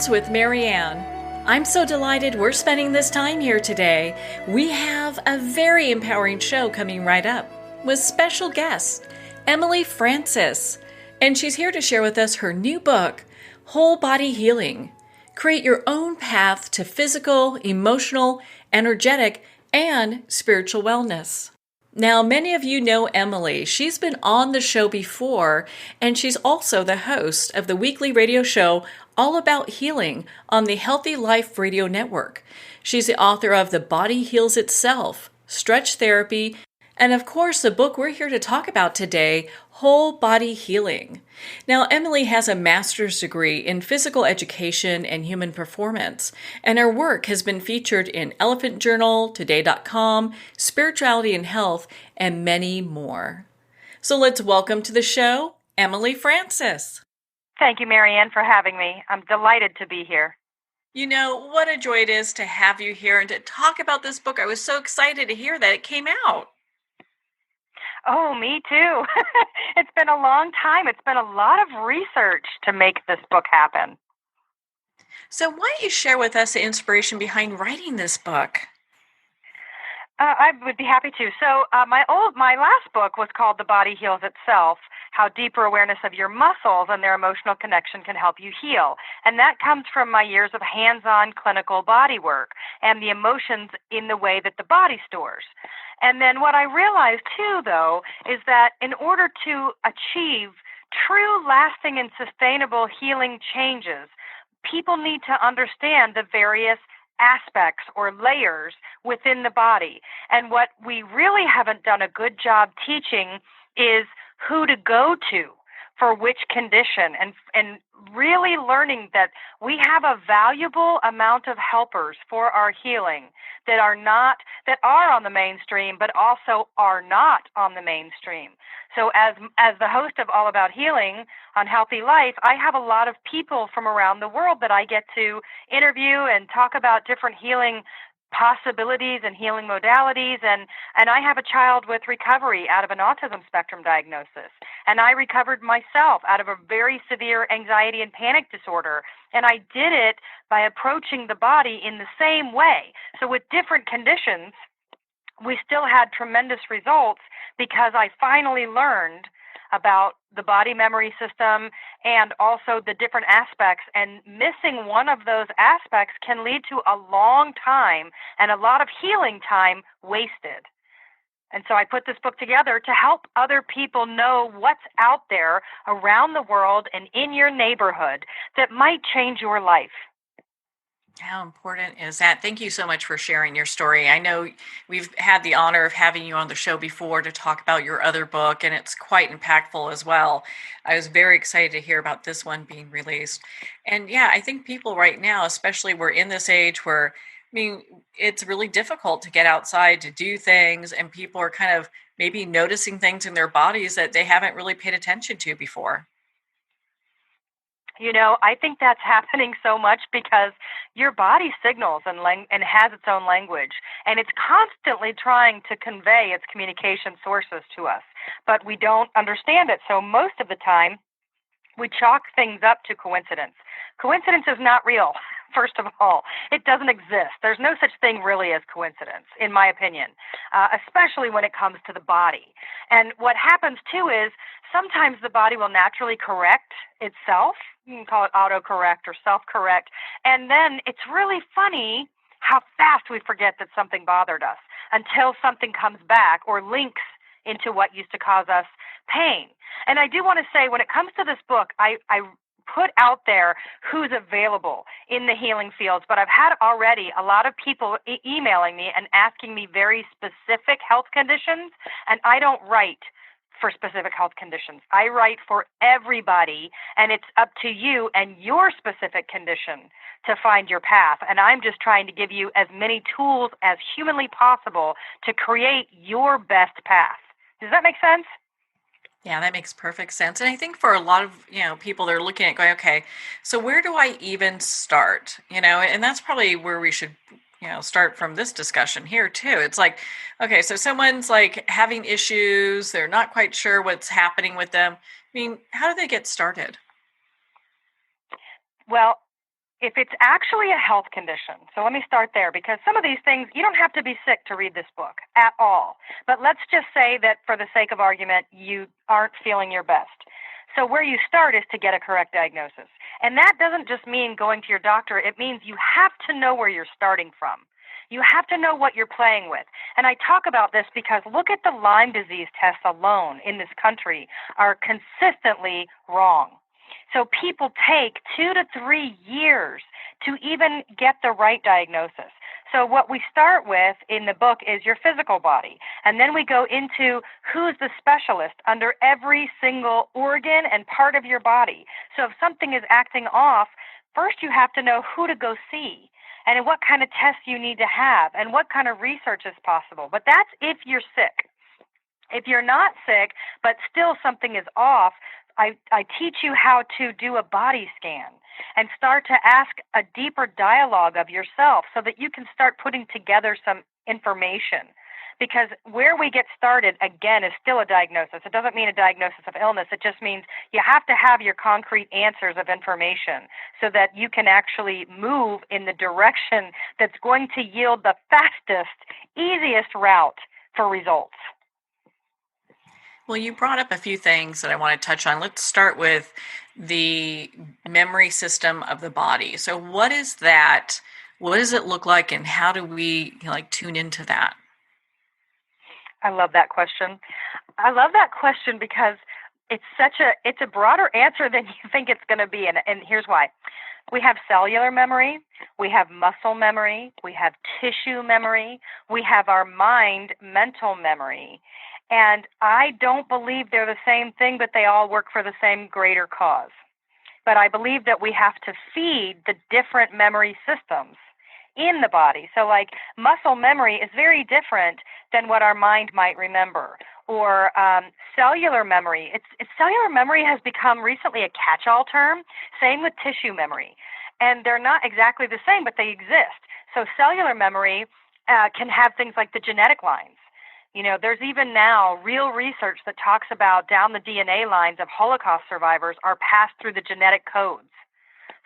Moments with Marianne. I'm so delighted we're spending this time here today. We have a very empowering show coming right up with special guest, Emily Francis. And she's here to share with us her new book, Whole Body Healing. Create your own path to physical, emotional, energetic, and spiritual wellness. Now, many of you know Emily. She's been on the show before, and she's also the host of the weekly radio show All About Healing on the Healthy Life Radio Network. She's the author of The Body Heals Itself, Stretch Therapy, and of course, the book we're here to talk about today, Whole Body Healing. Now, Emily has a master's degree in physical education and human performance, and her work has been featured in Elephant Journal, Today.com, Spirituality and Health, and many more. So let's welcome to the show, Emily Francis. Thank you, Marianne, for having me. I'm delighted to be here. You know, what a joy it is to have you here and to talk about this book. I was so excited to hear that it came out. Oh, me too. It's been a long time. It's been a lot of research to make this book happen. So why don't you share with us the inspiration behind writing this book? I would be happy to. So my last book was called The Body Heals Itself, How Deeper Awareness of Your Muscles and Their Emotional Connection Can Help You Heal. And that comes from my years of hands-on clinical body work and the emotions in the way that the body stores. And then what I realized too, though, is that in order to achieve true, lasting, and sustainable healing changes, people need to understand the various aspects or layers within the body. And what we really haven't done a good job teaching is who to go to for which condition, and really learning that we have a valuable amount of helpers for our healing that are on the mainstream, but also are not on the mainstream. So as the host of All About Healing on Healthy Life, I have a lot of people from around the world that I get to interview and talk about different healing possibilities and healing modalities, and I have a child with recovery out of an autism spectrum diagnosis, and I recovered myself out of a very severe anxiety and panic disorder, and I did it by approaching the body in the same way. So with different conditions, we still had tremendous results because I finally learned about the body memory system and also the different aspects, and missing one of those aspects can lead to a long time and a lot of healing time wasted. And so I put this book together to help other people know what's out there around the world and in your neighborhood that might change your life. How important is that? Thank you so much for sharing your story. I know we've had the honor of having you on the show before to talk about your other book, and it's quite impactful as well. I was very excited to hear about this one being released. And yeah, I think people right now, especially we're in this age where, it's really difficult to get outside to do things, and people are kind of maybe noticing things in their bodies that they haven't really paid attention to before. You know, I think that's happening so much because your body signals and has its own language, and it's constantly trying to convey its communication sources to us, but we don't understand it. So most of the time, we chalk things up to coincidence. Coincidence is not real, first of all. It doesn't exist. There's no such thing really as coincidence, in my opinion, especially when it comes to the body. And what happens, too, is sometimes the body will naturally correct itself. You can call it autocorrect or self-correct. And then it's really funny how fast we forget that something bothered us until something comes back or links into what used to cause us pain. And I do want to say, when it comes to this book, I put out there who's available in the healing fields, but I've had already a lot of people emailing me and asking me very specific health conditions, and I don't write for specific health conditions. I write for everybody, and it's up to you and your specific condition to find your path. And I'm just trying to give you as many tools as humanly possible to create your best path. Does that make sense? Yeah, that makes perfect sense. And I think for a lot of, people, they're looking at going, okay, so where do I even start? And that's probably where we should, start from this discussion here too. It's like, okay, so someone's like having issues, they're not quite sure what's happening with them. How do they get started? Well, if it's actually a health condition, so let me start there, because some of these things, you don't have to be sick to read this book at all. But let's just say that for the sake of argument, you aren't feeling your best. So where you start is to get a correct diagnosis. And that doesn't just mean going to your doctor. It means you have to know where you're starting from. You have to know what you're playing with. And I talk about this because look at the Lyme disease tests alone in this country are consistently wrong. So people take 2 to 3 years to even get the right diagnosis. So what we start with in the book is your physical body, and then we go into who's the specialist under every single organ and part of your body. So if something is acting off, first you have to know who to go see and what kind of tests you need to have and what kind of research is possible. But that's if you're sick. If you're not sick, but still something is off, I teach you how to do a body scan and start to ask a deeper dialogue of yourself so that you can start putting together some information. Because where we get started, again, is still a diagnosis. It doesn't mean a diagnosis of illness. It just means you have to have your concrete answers of information so that you can actually move in the direction that's going to yield the fastest, easiest route for results. Well, you brought up a few things that I want to touch on. Let's start with the memory system of the body. So what is that? What does it look like, and how do we tune into that? I love that question. I love that question because it's a broader answer than you think it's going to be, and here's why. We have cellular memory, we have muscle memory, we have tissue memory, we have our mind mental memory. And I don't believe they're the same thing, but they all work for the same greater cause. But I believe that we have to feed the different memory systems in the body. So like muscle memory is very different than what our mind might remember. Or cellular memory. Cellular memory has become recently a catch-all term. Same with tissue memory. And they're not exactly the same, but they exist. So cellular memory can have things like the genetic lines. You know, there's even now real research that talks about down the DNA lines of Holocaust survivors are passed through the genetic codes.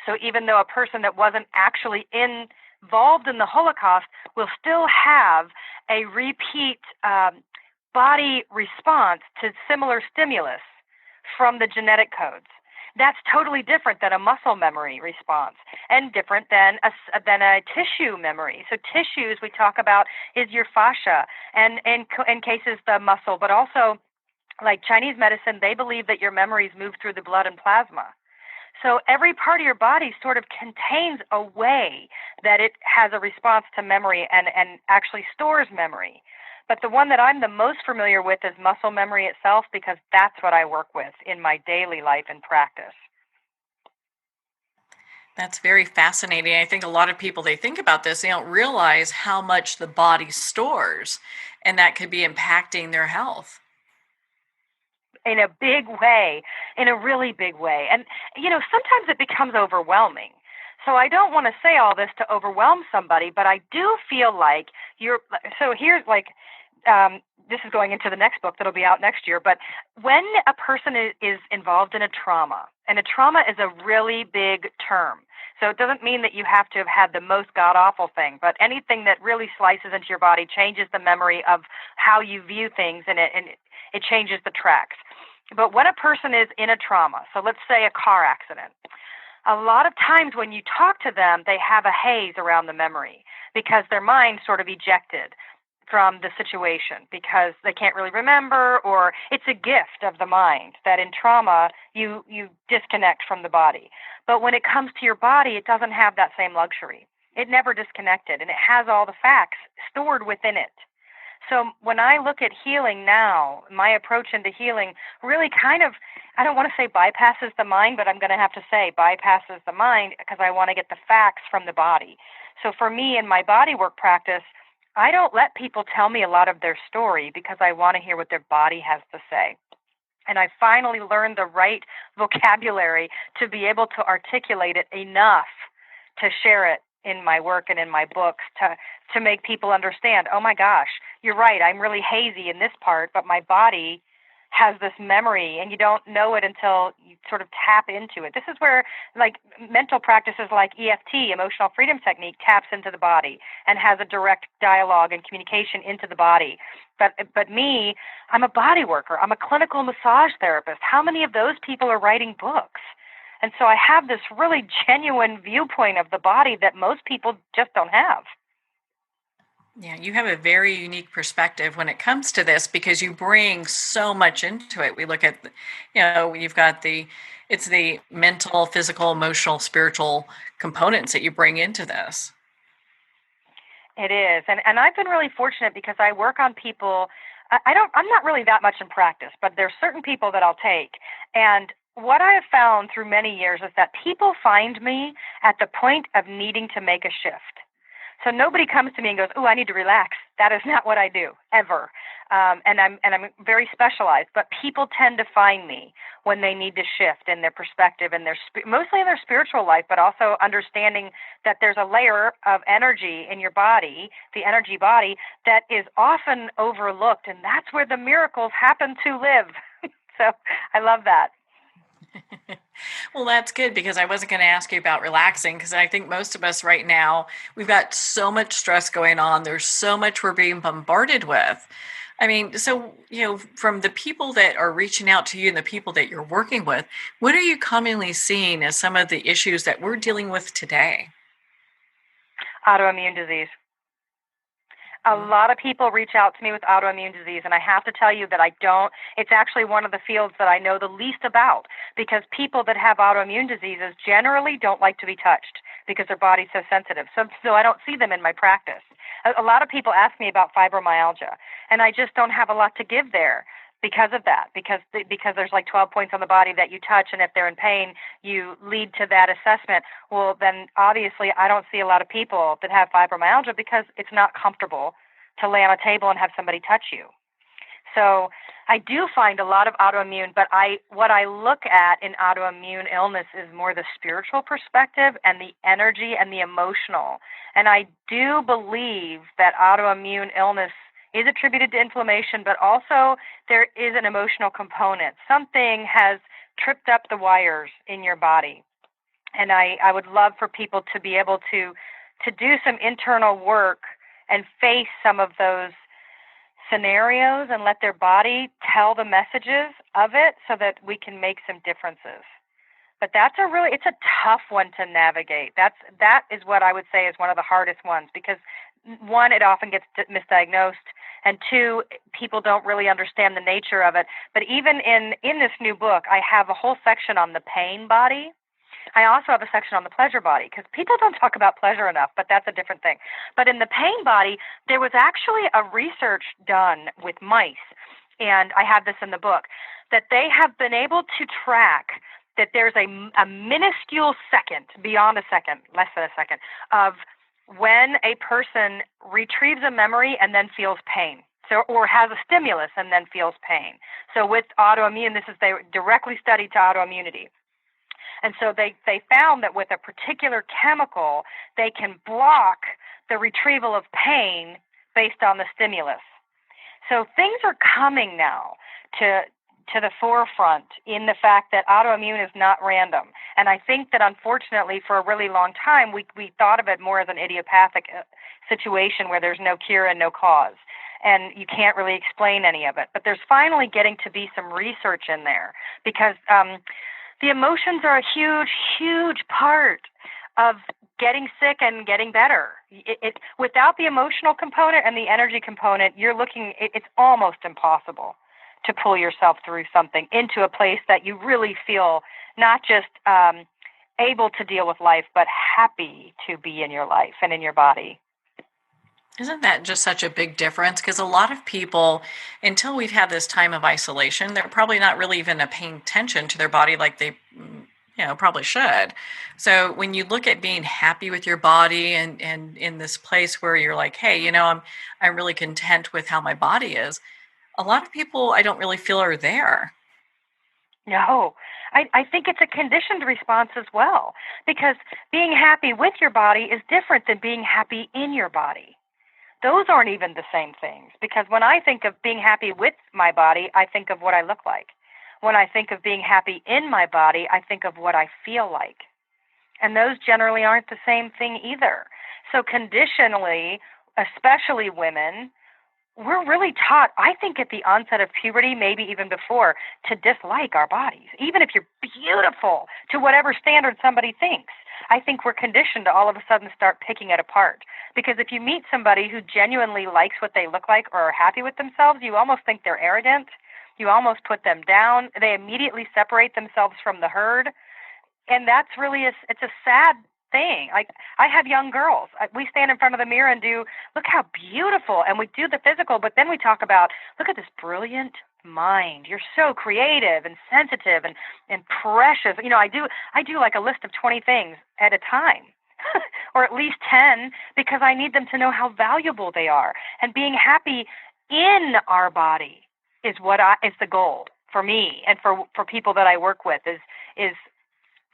So even though a person that wasn't actually involved in the Holocaust will still have a repeat body response to similar stimulus from the genetic codes. That's totally different than a muscle memory response and different than a tissue memory. So tissues we talk about is your fascia and in cases the muscle, but also like Chinese medicine, they believe that your memories move through the blood and plasma. So every part of your body sort of contains a way that it has a response to memory and actually stores memory. But the one that I'm the most familiar with is muscle memory itself because that's what I work with in my daily life and practice. That's very fascinating. I think a lot of people, they think about this, they don't realize how much the body stores, and that could be impacting their health. In a big way, in a really big way. And, you know, sometimes it becomes overwhelming. So I don't want to say all this to overwhelm somebody, but I do feel like so here's like, this is going into the next book that'll be out next year, but when a person is involved in a trauma, and a trauma is a really big term, so it doesn't mean that you have to have had the most god-awful thing, but anything that really slices into your body changes the memory of how you view things, and it changes the tracks. But when a person is in a trauma, so let's say a car accident, a lot of times when you talk to them, they have a haze around the memory because their mind sort of ejected from the situation because they can't really remember, or it's a gift of the mind that in trauma you disconnect from the body. But when it comes to your body, it doesn't have that same luxury. It never disconnected, and it has all the facts stored within it. So when I look at healing now, my approach into healing really kind of, I don't want to say bypasses the mind, but I'm going to have to say bypasses the mind because I want to get the facts from the body. So for me in my bodywork practice, I don't let people tell me a lot of their story because I want to hear what their body has to say. And I finally learned the right vocabulary to be able to articulate it enough to share it in my work and in my books to make people understand, oh my gosh, you're right, I'm really hazy in this part, but my body has this memory, and you don't know it until you sort of tap into it. This is where, like, mental practices like EFT, emotional freedom technique, taps into the body and has a direct dialogue and communication into the body. But me, I'm a body worker. I'm a clinical massage therapist. How many of those people are writing books? And so I have this really genuine viewpoint of the body that most people just don't have. Yeah, you have a very unique perspective when it comes to this because you bring so much into it. We look at, you've got it's the mental, physical, emotional, spiritual components that you bring into this. It is. And I've been really fortunate because I work on people. I'm not really that much in practice, but there's certain people that I'll take. And what I have found through many years is that people find me at the point of needing to make a shift. So nobody comes to me and goes, "Oh, I need to relax." That is not what I do ever, and I'm very specialized. But people tend to find me when they need to shift in their perspective and mostly in their spiritual life, but also understanding that there's a layer of energy in your body, the energy body, that is often overlooked, and that's where the miracles happen to live. So I love that. Well, that's good because I wasn't going to ask you about relaxing because I think most of us right now, we've got so much stress going on. There's so much we're being bombarded with. I mean, so, from the people that are reaching out to you and the people that you're working with, what are you commonly seeing as some of the issues that we're dealing with today? Autoimmune disease. A lot of people reach out to me with autoimmune disease, and I have to tell you that it's actually one of the fields that I know the least about because people that have autoimmune diseases generally don't like to be touched because their body's so sensitive. So I don't see them in my practice. A lot of people ask me about fibromyalgia, and I just don't have a lot to give there because of that, because there's like 12 points on the body that you touch, and if they're in pain, you lead to that assessment. Well, then obviously I don't see a lot of people that have fibromyalgia because it's not comfortable to lay on a table and have somebody touch you. So I do find a lot of autoimmune, but what I look at in autoimmune illness is more the spiritual perspective and the energy and the emotional. And I do believe that autoimmune illness is attributed to inflammation, but also there is an emotional component. Something has tripped up the wires in your body. And I would love for people to be able to do some internal work and face some of those scenarios and let their body tell the messages of it so that we can make some differences. But it's a tough one to navigate. That is what I would say is one of the hardest ones because, one, it often gets misdiagnosed, and two, people don't really understand the nature of it. But even in this new book, I have a whole section on the pain body. I also have a section on the pleasure body because people don't talk about pleasure enough, but that's a different thing. But in the pain body, there was actually a research done with mice, and I have this in the book, that they have been able to track that there's a minuscule second, beyond a second, less than a second, of when a person retrieves a memory and then feels pain. So, or has a stimulus and then feels pain. So with autoimmune, they directly studied to autoimmunity. And so they found that with a particular chemical, they can block the retrieval of pain based on the stimulus. So things are coming now to the forefront in the fact that autoimmune is not random. And I think that unfortunately for a really long time, we thought of it more as an idiopathic situation where there's no cure and no cause. And you can't really explain any of it. But there's finally getting to be some research in there because the emotions are a huge, huge part of getting sick and getting better. Without the emotional component and the energy component, it's almost impossible to pull yourself through something into a place that you really feel not just able to deal with life, but happy to be in your life and in your body. Isn't that just such a big difference? Because a lot of people, until we've had this time of isolation, they're probably not really even paying attention to their body like they, probably should. So when you look at being happy with your body and in this place where you're like, hey, I'm really content with how my body is, a lot of people I don't really feel are there. No, I think it's a conditioned response as well, because being happy with your body is different than being happy in your body. those aren't even the same things, because when I think of being happy with my body, I think of what I look like. When I think of being happy in my body, I think of what I feel like. And those generally aren't the same thing either. So conditionally, especially women, we're really taught, I think at the onset of puberty, maybe even before, to dislike our bodies, even if you're beautiful to whatever standard somebody thinks. I think we're conditioned to all of a sudden start picking it apart. Because if you meet somebody who genuinely likes what they look like or are happy with themselves, you almost think they're arrogant. You almost put them down. They immediately separate themselves from the herd. And that's really, it's a sad thing. Like, I have young girls. We stand in front of the mirror and do, look how beautiful, and we do the physical, but then we talk about, look at this brilliant mind. You're so creative and sensitive and precious. You know, I do like a list of 20 things at a time. Or at least 10, because I need them to know how valuable they are. And being happy in our body is the goal for me and for people that I work with is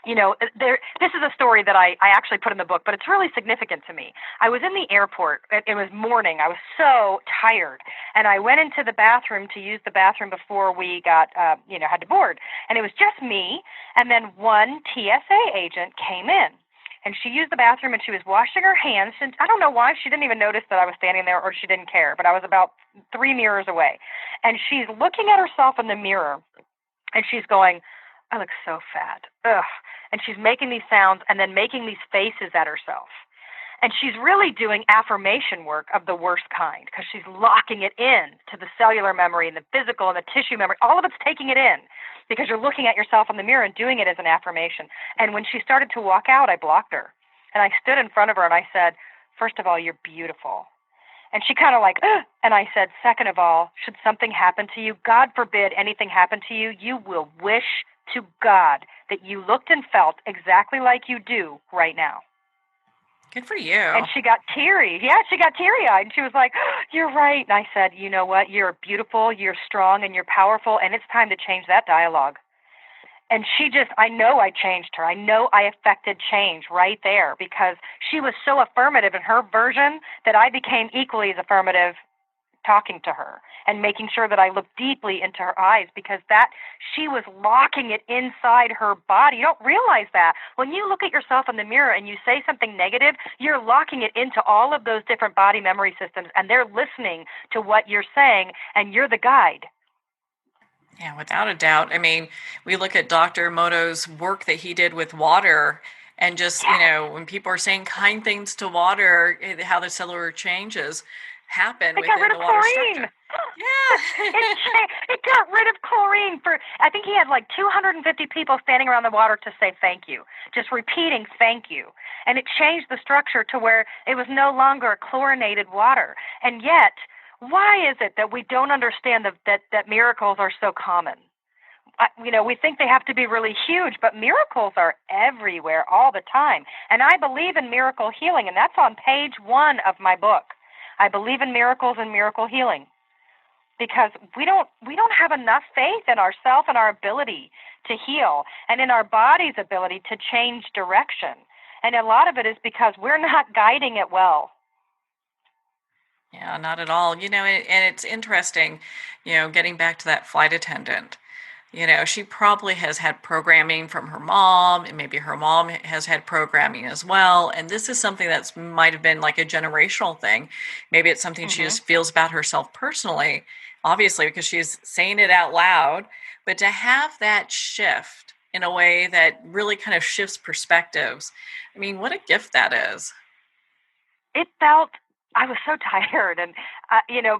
you know, this is a story that I actually put in the book, but it's really significant to me. I was in the airport. It was morning. I was so tired. And I went into the bathroom to use the bathroom before we got, had to board. And it was just me. And then one TSA agent came in. And she used the bathroom, and she was washing her hands. And I don't know why. She didn't even notice that I was standing there, or she didn't care. But I was about 3 mirrors away. And she's looking at herself in the mirror, and she's going, I look so fat. Ugh. And she's making these sounds and then making these faces at herself. And she's really doing affirmation work of the worst kind, because she's locking it in to the cellular memory and the physical and the tissue memory. All of it's taking it in, because you're looking at yourself in the mirror and doing it as an affirmation. And when she started to walk out, I blocked her. And I stood in front of her and I said, first of all, you're beautiful. And she kind of like, ugh. And I said, second of all, should something happen to you, God forbid anything happen to you, you will wish to God that you looked and felt exactly like you do right now. Good for you. And she got teary. Yeah, she got teary-eyed. And she was like, oh, you're right. And I said, you know what? You're beautiful, you're strong, and you're powerful, and it's time to change that dialogue. And I know I changed her. I know I affected change right there, because she was so affirmative in her version that I became equally as affirmative talking to her and making sure that I looked deeply into her eyes, because she was locking it inside her body. You don't realize that. When you look at yourself in the mirror and you say something negative, you're locking it into all of those different body memory systems, and they're listening to what you're saying, and you're the guide. Yeah, without a doubt. I mean, we look at Dr. Emoto's work that he did with water, and just, when people are saying kind things to water, how the cellular changes happen within the water structure. Yeah. It got rid of chlorine I think he had like 250 people standing around the water to say thank you, just repeating thank you. And it changed the structure to where it was no longer chlorinated water. And yet, why is it that we don't understand that miracles are so common? We think they have to be really huge, but miracles are everywhere all the time. And I believe in miracle healing, and that's on page 1 of my book. I believe in miracles and miracle healing, because we don't have enough faith in ourselves and our ability to heal, and in our body's ability to change direction. And a lot of it is because we're not guiding it well. Yeah, not at all. And it's interesting, getting back to that flight attendant. She probably has had programming from her mom, and maybe her mom has had programming as well. And this is something that might have been like a generational thing. Maybe it's something she just feels about herself personally, obviously, because she's saying it out loud. But to have that shift in a way that really kind of shifts perspectives, I mean, what a gift that is. I was so tired, and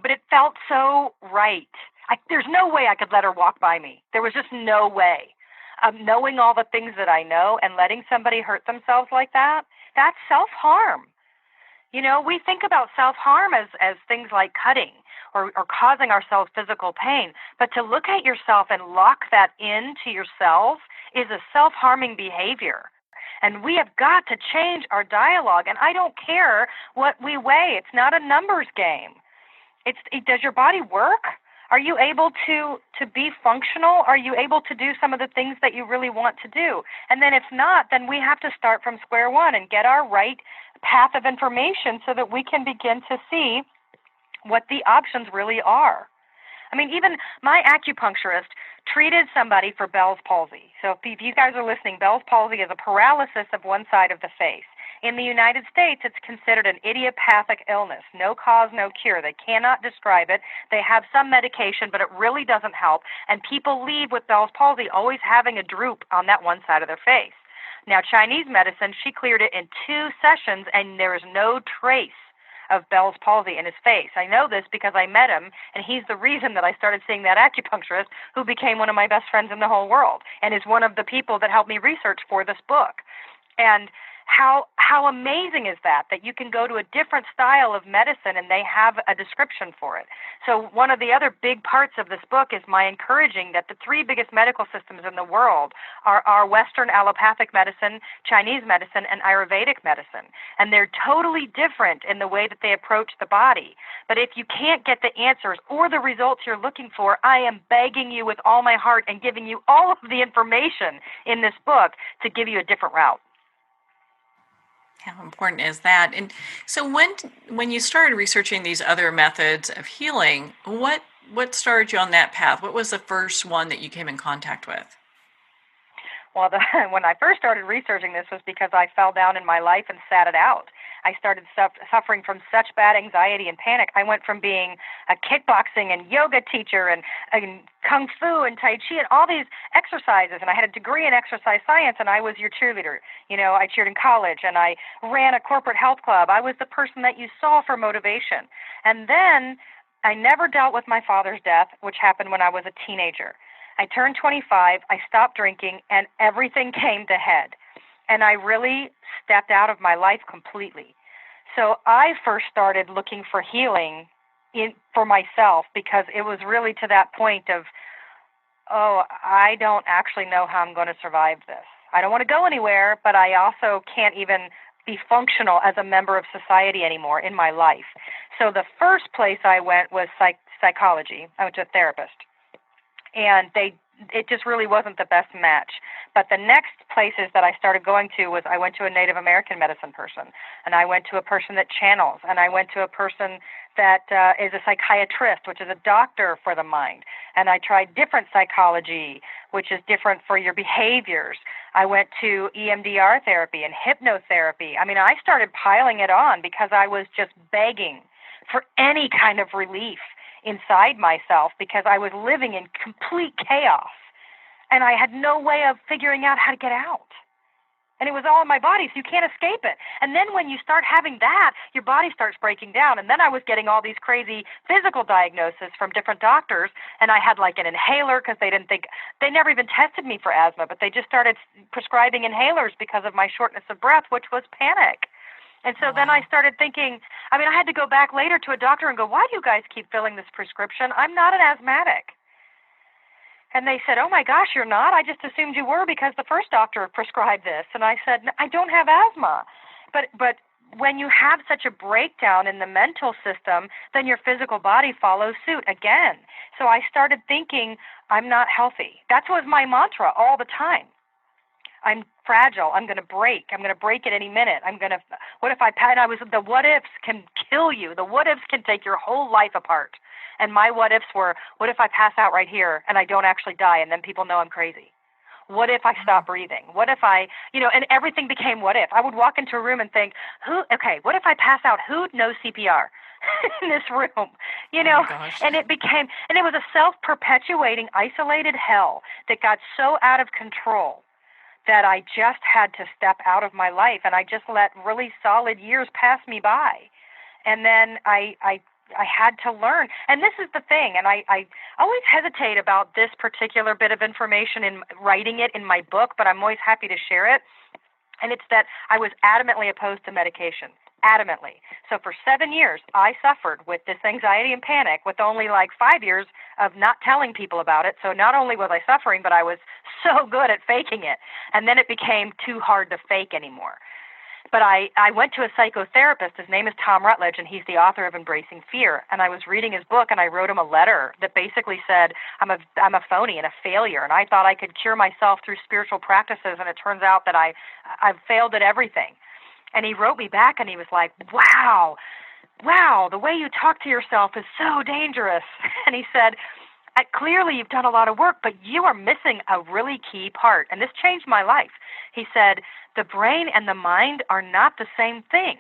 but it felt so right. There's no way I could let her walk by me. There was just no way. Knowing all the things that I know and letting somebody hurt themselves like that, that's self-harm. We think about self-harm as things like cutting or causing ourselves physical pain. But to look at yourself and lock that into yourself is a self-harming behavior. And we have got to change our dialogue. And I don't care what we weigh. It's not a numbers game. Does your body work? Are you able to be functional? Are you able to do some of the things that you really want to do? And then if not, then we have to start from square one and get our right path of information so that we can begin to see what the options really are. I mean, even my acupuncturist treated somebody for Bell's palsy. So if you guys are listening, Bell's palsy is a paralysis of one side of the face. In the United States, it's considered an idiopathic illness. No cause, no cure. They cannot describe it. They have some medication, but it really doesn't help. And people leave with Bell's palsy always having a droop on that one side of their face. Now, Chinese medicine, she cleared it in 2 sessions, and there is no trace of Bell's palsy in his face. I know this because I met him, and he's the reason that I started seeing that acupuncturist, who became one of my best friends in the whole world and is one of the people that helped me research for this book. And how amazing is that you can go to a different style of medicine and they have a description for it. So one of the other big parts of this book is my encouraging that the 3 biggest medical systems in the world are Western allopathic medicine, Chinese medicine, and Ayurvedic medicine. And they're totally different in the way that they approach the body. But if you can't get the answers or the results you're looking for, I am begging you with all my heart and giving you all of the information in this book to give you a different route. How important is that? And so when you started researching these other methods of healing, what started you on that path? What was the first one that you came in contact with? Well, when I first started researching this was because I fell down in my life and sat it out. I started suffering from such bad anxiety and panic. I went from being a kickboxing and yoga teacher and kung fu and tai chi and all these exercises, and I had a degree in exercise science, and I was your cheerleader. You know, I cheered in college, and I ran a corporate health club. I was the person that you saw for motivation. And then I never dealt with my father's death, which happened when I was a teenager. I turned 25, I stopped drinking, and everything came to head. And I really stepped out of my life completely. So I first started looking for healing for myself because it was really to that point of, oh, I don't actually know how I'm going to survive this. I don't want to go anywhere, but I also can't even be functional as a member of society anymore in my life. So the first place I went was psychology. I went to a therapist. And it just really wasn't the best match. But the next places that I started going to was I went to a Native American medicine person, and I went to a person that channels, and I went to a person that is a psychiatrist, which is a doctor for the mind. And I tried different psychology, which is different for your behaviors. I went to EMDR therapy and hypnotherapy. I mean, I started piling it on because I was just begging for any kind of relief inside myself because I was living in complete chaos and I had no way of figuring out how to get out. And it was all in my body, so you can't escape it. And then when you start having that, your body starts breaking down. And then I was getting all these crazy physical diagnoses from different doctors, and I had like an inhaler because they never even tested me for asthma, but they just started prescribing inhalers because of my shortness of breath, which was panic. And so then I started thinking, I had to go back later to a doctor and go, why do you guys keep filling this prescription? I'm not an asthmatic. And they said, oh my gosh, you're not? I just assumed you were because the first doctor prescribed this. And I said, I don't have asthma. But when you have such a breakdown in the mental system, then your physical body follows suit again. So I started thinking, I'm not healthy. That was my mantra all the time. I'm fragile. I'm going to break. I'm going to break at any minute. What if the what ifs can kill you. The what ifs can take your whole life apart. And my what ifs were, what if I pass out right here and I don't actually die and then people know I'm crazy? What if I stop breathing? What if and everything became what if. I would walk into a room and think, what if I pass out? Who knows CPR in this room? And it was a self-perpetuating, isolated hell that got so out of control that I just had to step out of my life, and I just let really solid years pass me by. And then I had to learn. And this is the thing, and I always hesitate about this particular bit of information in writing it in my book, but I'm always happy to share it. And it's that I was adamantly opposed to medication. Adamantly. So for 7 years, I suffered with this anxiety and panic with only like 5 years of not telling people about it. So not only was I suffering, but I was so good at faking it. And then it became too hard to fake anymore. But I went to a psychotherapist. His name is Tom Rutledge, and he's the author of Embracing Fear. And I was reading his book, and I wrote him a letter that basically said, I'm a phony and a failure, and I thought I could cure myself through spiritual practices, and it turns out that I've failed at everything. And he wrote me back, and he was like, wow, wow, the way you talk to yourself is so dangerous. And he said, clearly you've done a lot of work, but you are missing a really key part. And this changed my life. He said, the brain and the mind are not the same thing.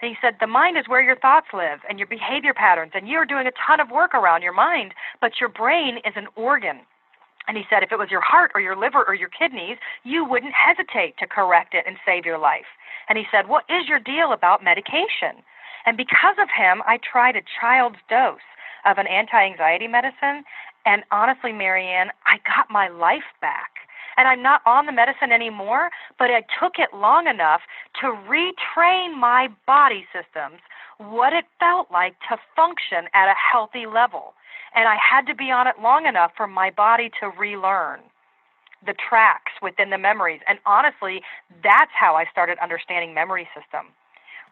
And he said, the mind is where your thoughts live and your behavior patterns, and you're doing a ton of work around your mind, but your brain is an organ. And he said, if it was your heart or your liver or your kidneys, you wouldn't hesitate to correct it and save your life. And he said, what is your deal about medication? And because of him, I tried a child's dose of an anti-anxiety medicine. And honestly, Marianne, I got my life back. And I'm not on the medicine anymore, but I took it long enough to retrain my body systems, what it felt like to function at a healthy level. And I had to be on it long enough for my body to relearn the tracks within the memories. And honestly, that's how I started understanding memory system,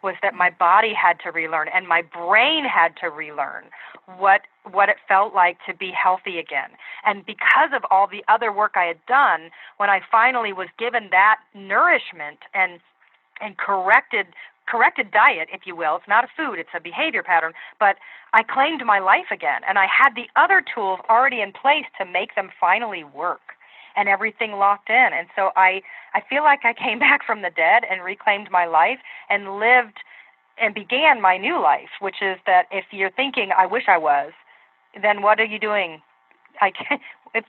was that my body had to relearn and my brain had to relearn what it felt like to be healthy again. And because of all the other work I had done, when I finally was given that nourishment and corrected diet, if you will, it's not a food, it's a behavior pattern, but I claimed my life again. And I had the other tools already in place to make them finally work and everything locked in. And so I feel like I came back from the dead and reclaimed my life and lived and began my new life, which is that if you're thinking, I wish I was, then what are you doing?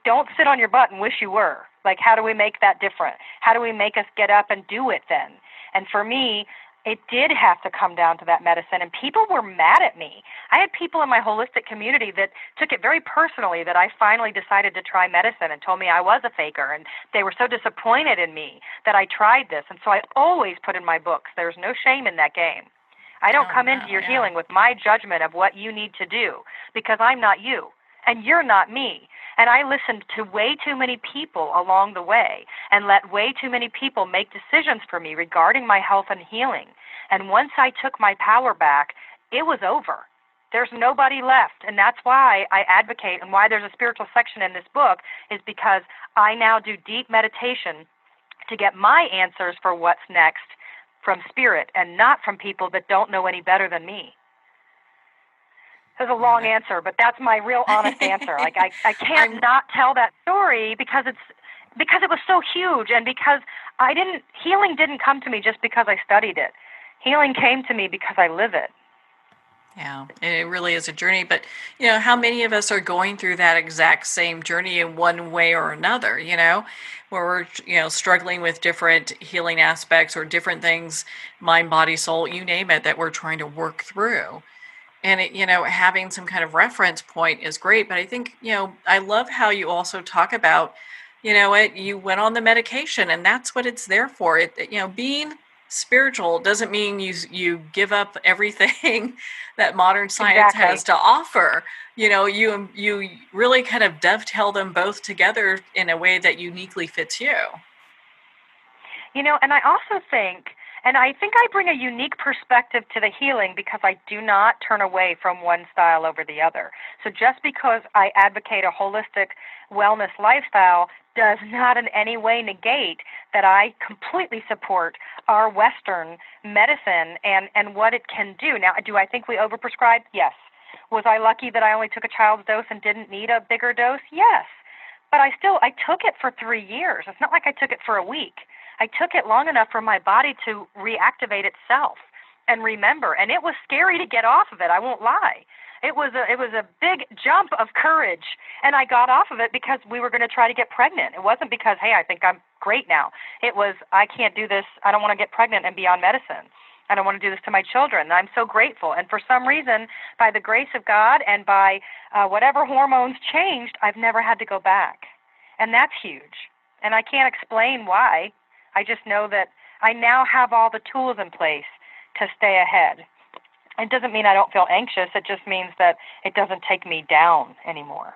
Don't sit on your butt and wish you were. Like, how do we make that different? How do we make us get up and do it then? And for me, it did have to come down to that medicine, and people were mad at me. I had people in my holistic community that took it very personally that I finally decided to try medicine and told me I was a faker, and they were so disappointed in me that I tried this. And so I always put in my books, there's no shame in that game. I don't come into your healing with my judgment of what you need to do, because I'm not you, and you're not me. And I listened to way too many people along the way and let way too many people make decisions for me regarding my health and healing. And once I took my power back, it was over. There's nobody left. And that's why I advocate, and why there's a spiritual section in this book, is because I now do deep meditation to get my answers for what's next from spirit and not from people that don't know any better than me. That's a long answer, but that's my real honest answer. Like I can't not tell that story because it was so huge, and because healing didn't come to me just because I studied it. Healing came to me because I live it. Yeah, it really is a journey, but how many of us are going through that exact same journey in one way or another, where we're, struggling with different healing aspects or different things, mind, body, soul, you name it, that we're trying to work through. And having some kind of reference point is great. But I think, I love how you also talk about, you went on the medication, and that's what it's there for. Being spiritual doesn't mean you give up everything that modern science has to offer. You really kind of dovetail them both together in a way that uniquely fits you. And I also think, and I think I bring a unique perspective to the healing because I do not turn away from one style over the other. So just because I advocate a holistic wellness lifestyle does not in any way negate that I completely support our Western medicine and what it can do. Now, do I think we overprescribe? Yes. Was I lucky that I only took a child's dose and didn't need a bigger dose? Yes. But I took it for 3 years. It's not like I took it for a week. I took it long enough for my body to reactivate itself and remember. And it was scary to get off of it. I won't lie. It was a big jump of courage. And I got off of it because we were going to try to get pregnant. It wasn't because, hey, I think I'm great now. It was, I can't do this. I don't want to get pregnant and be on medicine. I don't want to do this to my children. And I'm so grateful. And for some reason, by the grace of God and by whatever hormones changed, I've never had to go back. And that's huge. And I can't explain why. I just know that I now have all the tools in place to stay ahead. It doesn't mean I don't feel anxious. It just means that it doesn't take me down anymore.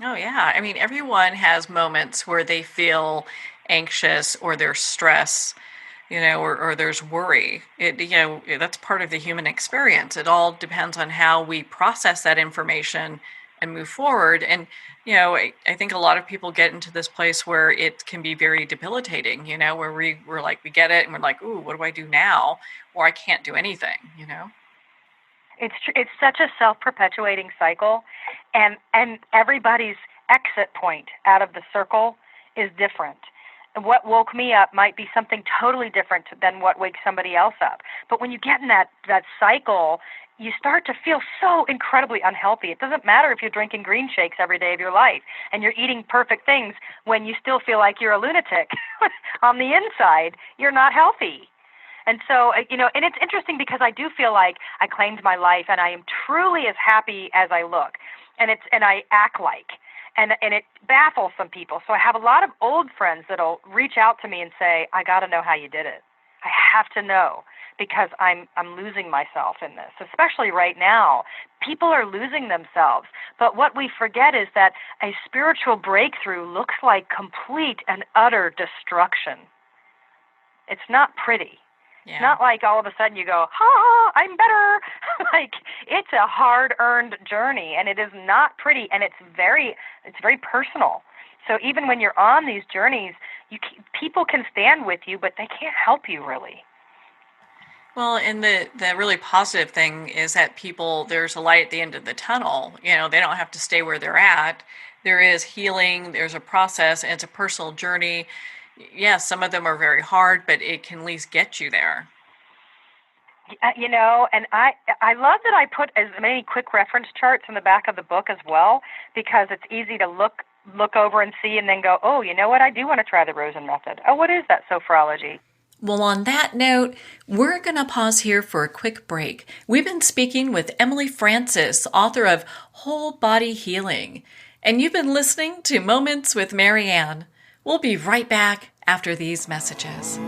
Oh, yeah. I mean, everyone has moments where they feel anxious or there's stress, or there's worry. That's part of the human experience. It all depends on how we process that information and move forward. And, I think a lot of people get into this place where it can be very debilitating, where we're like, we get it and we're like, ooh, what do I do now? Or I can't do anything, It's such a self-perpetuating cycle, and everybody's exit point out of the circle is different. And what woke me up might be something totally different than what wakes somebody else up. But when you get in that cycle, you start to feel so incredibly unhealthy. It doesn't matter if you're drinking green shakes every day of your life and you're eating perfect things when you still feel like you're a lunatic. On the inside, you're not healthy. And so, and it's interesting because I do feel like I claimed my life and I am truly as happy as I look. And I act like. And it baffles some people. So I have a lot of old friends that'll reach out to me and say, I got to know how you did it. I have to know because I'm losing myself in this, especially right now. People are losing themselves. But what we forget is that a spiritual breakthrough looks like complete and utter destruction. It's not pretty. Yeah. It's not like all of a sudden you go, I'm better. Like, it's a hard-earned journey, and it is not pretty, and it's very personal. So even when you're on these journeys, people can stand with you, but they can't help you really. Well, and the really positive thing is that there's a light at the end of the tunnel. They don't have to stay where they're at. There is healing, there's a process, and it's a personal journey. Yes, some of them are very hard, but it can at least get you there. And I love that I put as many quick reference charts in the back of the book as well, because it's easy to look over and see and then go, oh, you know what, I do want to try the Rosen method. Oh, what is that sophrology? Well, on that note, we're going to pause here for a quick break. We've been speaking with Emily Francis, author of Whole Body Healing, and you've been listening to Moments with Marianne. We'll be right back after these messages.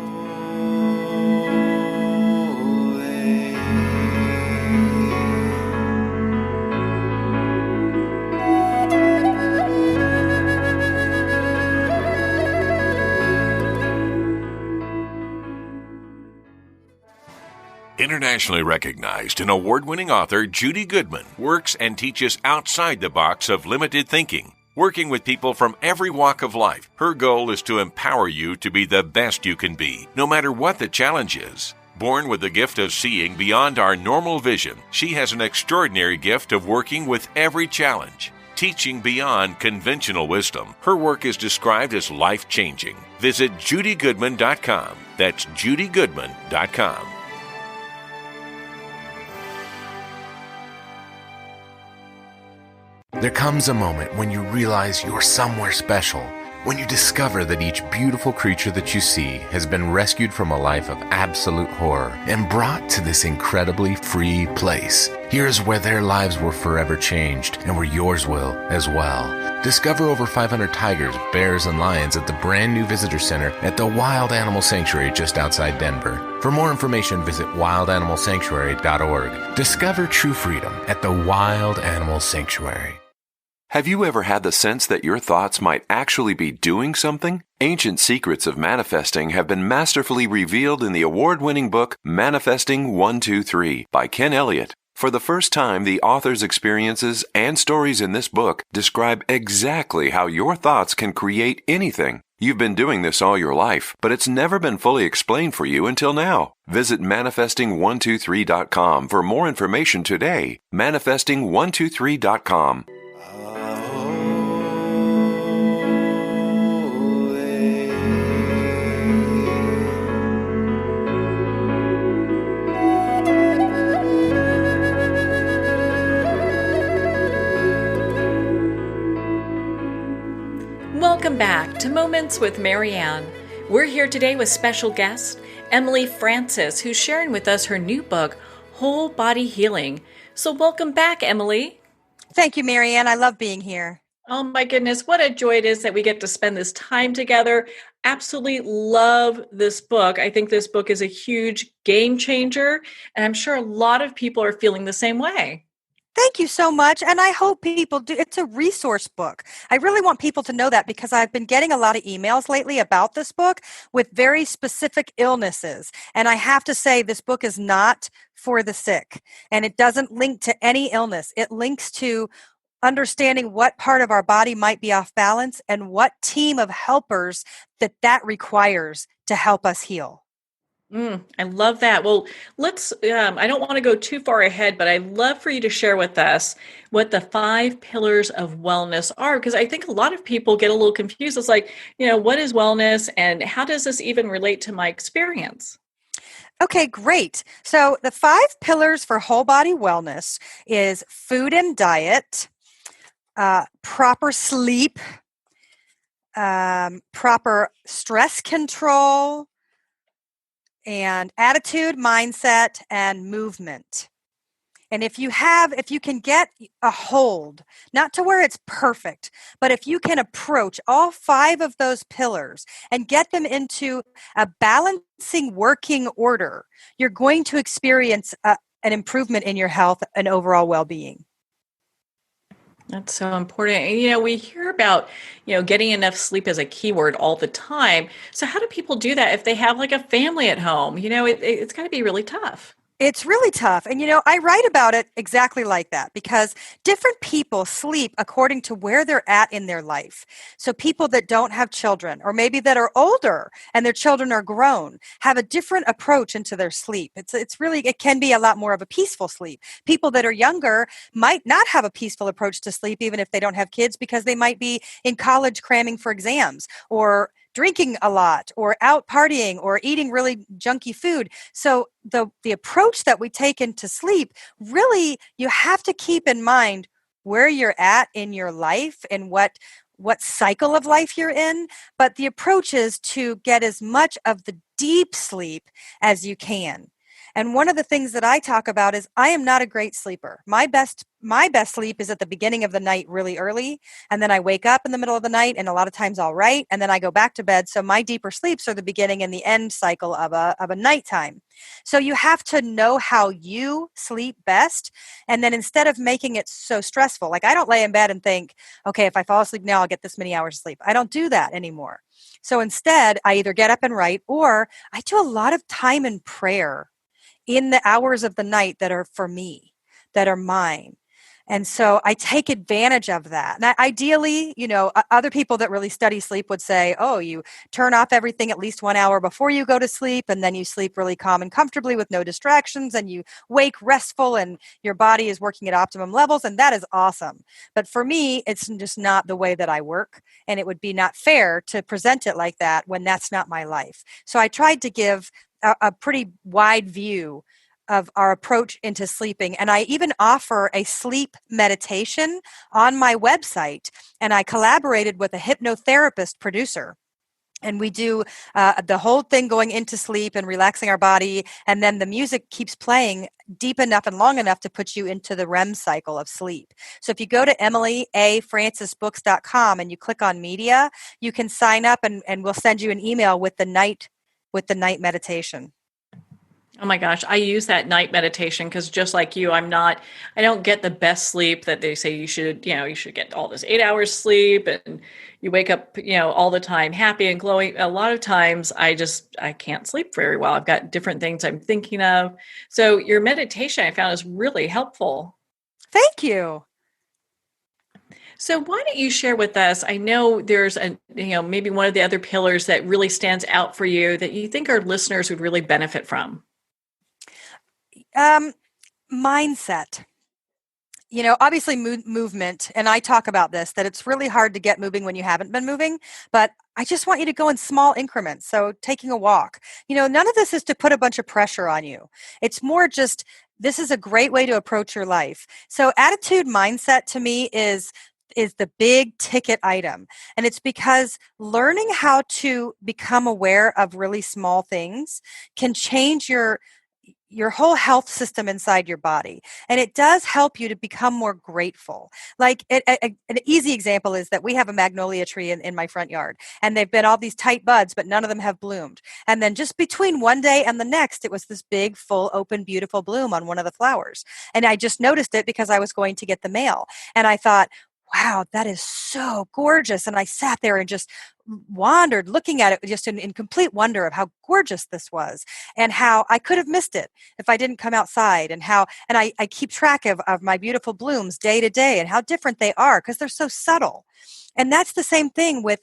Internationally recognized and award-winning author Judy Goodman works and teaches outside the box of limited thinking. Working with people from every walk of life, her goal is to empower you to be the best you can be, no matter what the challenge is. Born with the gift of seeing beyond our normal vision, she has an extraordinary gift of working with every challenge. Teaching beyond conventional wisdom, her work is described as life-changing. Visit judygoodman.com. That's judygoodman.com. There comes a moment when you realize you're somewhere special, when you discover that each beautiful creature that you see has been rescued from a life of absolute horror and brought to this incredibly free place. Here's where their lives were forever changed and where yours will as well. Discover over 500 tigers, bears, and lions at the brand new visitor center at the Wild Animal Sanctuary just outside Denver. For more information, visit wildanimalsanctuary.org. Discover true freedom at the Wild Animal Sanctuary. Have you ever had the sense that your thoughts might actually be doing something? Ancient secrets of manifesting have been masterfully revealed in the award-winning book Manifesting 1-2-3 by Ken Elliott. For the first time, the author's experiences and stories in this book describe exactly how your thoughts can create anything. You've been doing this all your life, but it's never been fully explained for you until now. Visit manifesting123.com for more information today. Manifesting123.com. Welcome back to Moments with Marianne. We're here today with special guest Emily Francis, who's sharing with us her new book, Whole Body Healing. So welcome back, Emily. Thank you, Marianne. I love being here. Oh my goodness, what a joy it is that we get to spend this time together. Absolutely love this book. I think this book is a huge game changer, and I'm sure a lot of people are feeling the same way. Thank you so much. And I hope people do. It's a resource book. I really want people to know that because I've been getting a lot of emails lately about this book with very specific illnesses. And I have to say, this book is not for the sick, and it doesn't link to any illness. It links to understanding what part of our body might be off balance and what team of helpers that requires to help us heal. I love that. Well, I don't want to go too far ahead, but I'd love for you to share with us what the 5 pillars of wellness are, because I think a lot of people get a little confused. It's like, what is wellness and how does this even relate to my experience? Okay, great. So the 5 pillars for whole body wellness is food and diet, proper sleep, proper stress control, and attitude, mindset, and movement. And if you can get a hold, not to where it's perfect, but if you can approach all 5 of those pillars and get them into a balancing working order, you're going to experience an improvement in your health and overall well-being. That's so important. And, we hear about, getting enough sleep as a keyword all the time. So how do people do that if they have like a family at home? It's got to be really tough. It's really tough. And, I write about it exactly like that because different people sleep according to where they're at in their life. So people that don't have children or maybe that are older and their children are grown have a different approach into their sleep. It can be a lot more of a peaceful sleep. People that are younger might not have a peaceful approach to sleep, even if they don't have kids, because they might be in college cramming for exams or drinking a lot or out partying or eating really junky food. So the approach that we take into sleep, really, you have to keep in mind where you're at in your life and what cycle of life you're in. But the approach is to get as much of the deep sleep as you can. And one of the things that I talk about is I am not a great sleeper. My best sleep is at the beginning of the night really early, and then I wake up in the middle of the night, and a lot of times I'll write, and then I go back to bed. So my deeper sleeps are the beginning and the end cycle of a nighttime. So you have to know how you sleep best, and then instead of making it so stressful, like I don't lay in bed and think, okay, if I fall asleep now, I'll get this many hours of sleep. I don't do that anymore. So instead, I either get up and write, or I do a lot of time in prayer in the hours of the night that are for me, that are mine. And so I take advantage of that. And ideally, other people that really study sleep would say, oh, you turn off everything at least 1 hour before you go to sleep, and then you sleep really calm and comfortably with no distractions, and you wake restful and your body is working at optimum levels. And that is awesome. But for me, it's just not the way that I work. And it would be not fair to present it like that when that's not my life. So I tried to give a pretty wide view of our approach into sleeping. And I even offer a sleep meditation on my website. And I collaborated with a hypnotherapist producer. And we do the whole thing going into sleep and relaxing our body. And then the music keeps playing deep enough and long enough to put you into the REM cycle of sleep. So if you go to EmilyAFrancisBooks.com and you click on media, you can sign up and we'll send you an email with the night meditation. Oh my gosh, I use that night meditation because just like you, I don't get the best sleep that they say you should get all this 8 hours sleep and you wake up, all the time happy and glowing. A lot of times I can't sleep very well. I've got different things I'm thinking of. So your meditation I found is really helpful. Thank you. So why don't you share with us, I know there's maybe one of the other pillars that really stands out for you that you think our listeners would really benefit from. Mindset. Obviously movement, and I talk about this, that it's really hard to get moving when you haven't been moving, but I just want you to go in small increments. So taking a walk, none of this is to put a bunch of pressure on you. It's more just, this is a great way to approach your life. So attitude mindset to me is the big ticket item. And it's because learning how to become aware of really small things can change your whole health system inside your body. And it does help you to become more grateful. Like an easy example is that we have a magnolia tree in my front yard, and they've been all these tight buds, but none of them have bloomed. And then just between one day and the next, it was this big, full, open, beautiful bloom on one of the flowers. And I just noticed it because I was going to get the mail. And I thought, wow, that is so gorgeous. And I sat there and just wandered looking at it just in complete wonder of how gorgeous this was and how I could have missed it if I didn't come outside, and I keep track of my beautiful blooms day to day and how different they are because they're so subtle. And that's the same thing with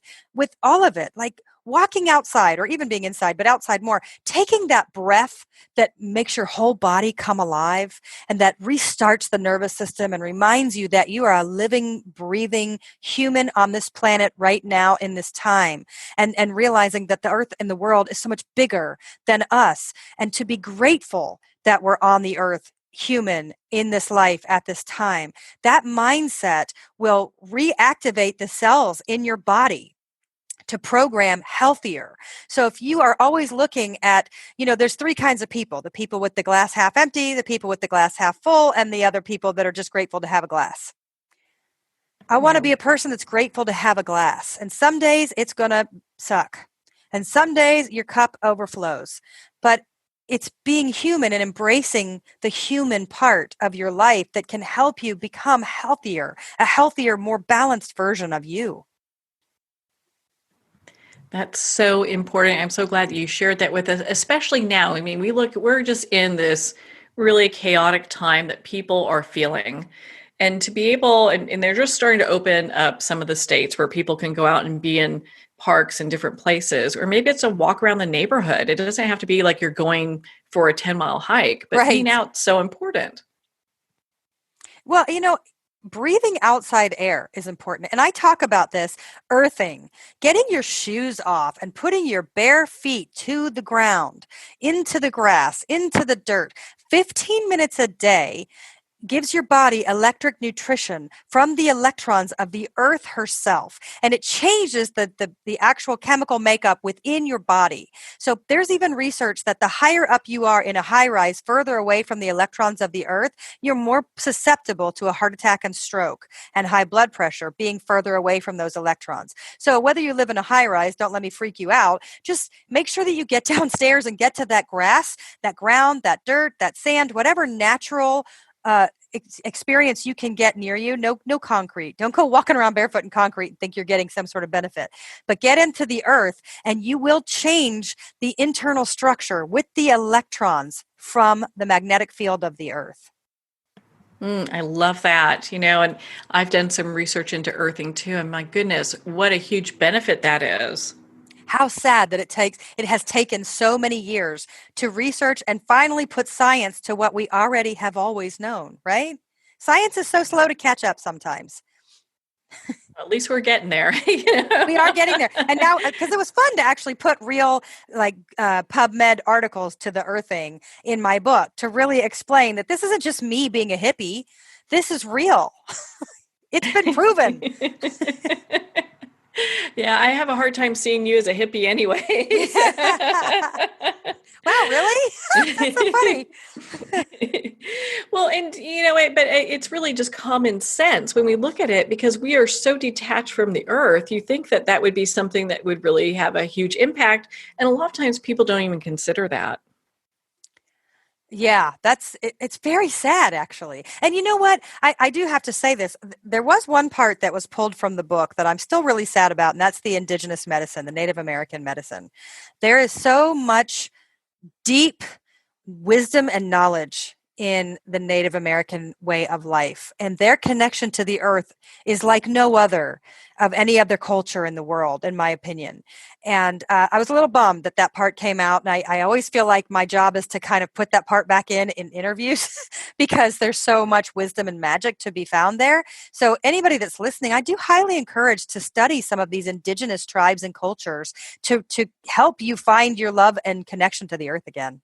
all of it. Like, walking outside or even being inside, but outside more, taking that breath that makes your whole body come alive and that restarts the nervous system and reminds you that you are a living, breathing human on this planet right now in this time, and realizing that the earth and the world is so much bigger than us, and to be grateful that we're on the earth human in this life at this time. That mindset will reactivate the cells in your body to program healthier. So if you are always looking at, there's three kinds of people: the people with the glass half empty, the people with the glass half full, and the other people that are just grateful to have a glass. I want to be a person that's grateful to have a glass. And some days it's going to suck. And some days your cup overflows. But it's being human and embracing the human part of your life that can help you become healthier, a healthier, more balanced version of you. That's so important. I'm so glad that you shared that with us, especially now. I mean, we're just in this really chaotic time that people are feeling. And to be able, and they're just starting to open up some of the states where people can go out and be in parks and different places, or maybe it's a walk around the neighborhood. It doesn't have to be like you're going for a 10-mile hike, but being out's so important. Well, breathing outside air is important. And I talk about this: earthing, getting your shoes off and putting your bare feet to the ground, into the grass, into the dirt. 15 minutes a day gives your body electric nutrition from the electrons of the earth herself, and it changes the actual chemical makeup within your body. So there's even research that the higher up you are in a high rise, further away from the electrons of the earth, you're more susceptible to a heart attack and stroke and high blood pressure, being further away from those electrons. So whether you live in a high rise, don't let me freak you out, just make sure that you get downstairs and get to that grass, that ground, that dirt, that sand, whatever natural experience you can get near you. No concrete. Don't go walking around barefoot in concrete and think you're getting some sort of benefit. But get into the earth and you will change the internal structure with the electrons from the magnetic field of the earth. I love that, and I've done some research into earthing too. And my goodness, what a huge benefit that is. How sad that it has taken so many years to research and finally put science to what we already have always known, right? Science is so slow to catch up sometimes. At least we're getting there. We are getting there. And now, because it was fun to actually put real PubMed articles to the earthing in my book to really explain that this isn't just me being a hippie. This is real. It's been proven. Yeah, I have a hard time seeing you as a hippie anyway. Wow, really? That's so funny. Well, and but it's really just common sense when we look at it, because we are so detached from the earth. You think that would be something that would really have a huge impact. And a lot of times people don't even consider that. Yeah, it's very sad, actually. And you know what? I do have to say this. There was one part that was pulled from the book that I'm still really sad about, and that's the indigenous medicine, the Native American medicine. There is so much deep wisdom and knowledge in the Native American way of life, and their connection to the earth is like no other of any other culture in the world, in my opinion. And I was a little bummed that part came out, and I always feel like my job is to kind of put that part back in interviews because there's so much wisdom and magic to be found there. So anybody that's listening, I do highly encourage to study some of these indigenous tribes and cultures to help you find your love and connection to the earth again.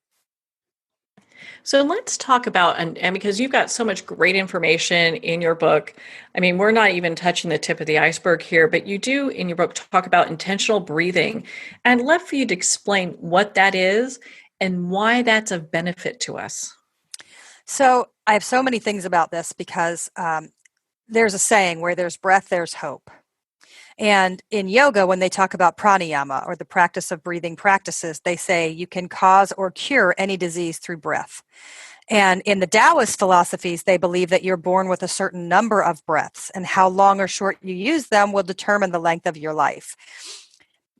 So let's talk about, and because you've got so much great information in your book, I mean, we're not even touching the tip of the iceberg here, but you do in your book talk about intentional breathing. And I'd love for you to explain what that is and why that's of benefit to us. So I have so many things about this because there's a saying, where there's breath, there's hope. And in yoga, when they talk about pranayama, or the practice of breathing practices, they say you can cause or cure any disease through breath. And in the Taoist philosophies, they believe that you're born with a certain number of breaths, and how long or short you use them will determine the length of your life.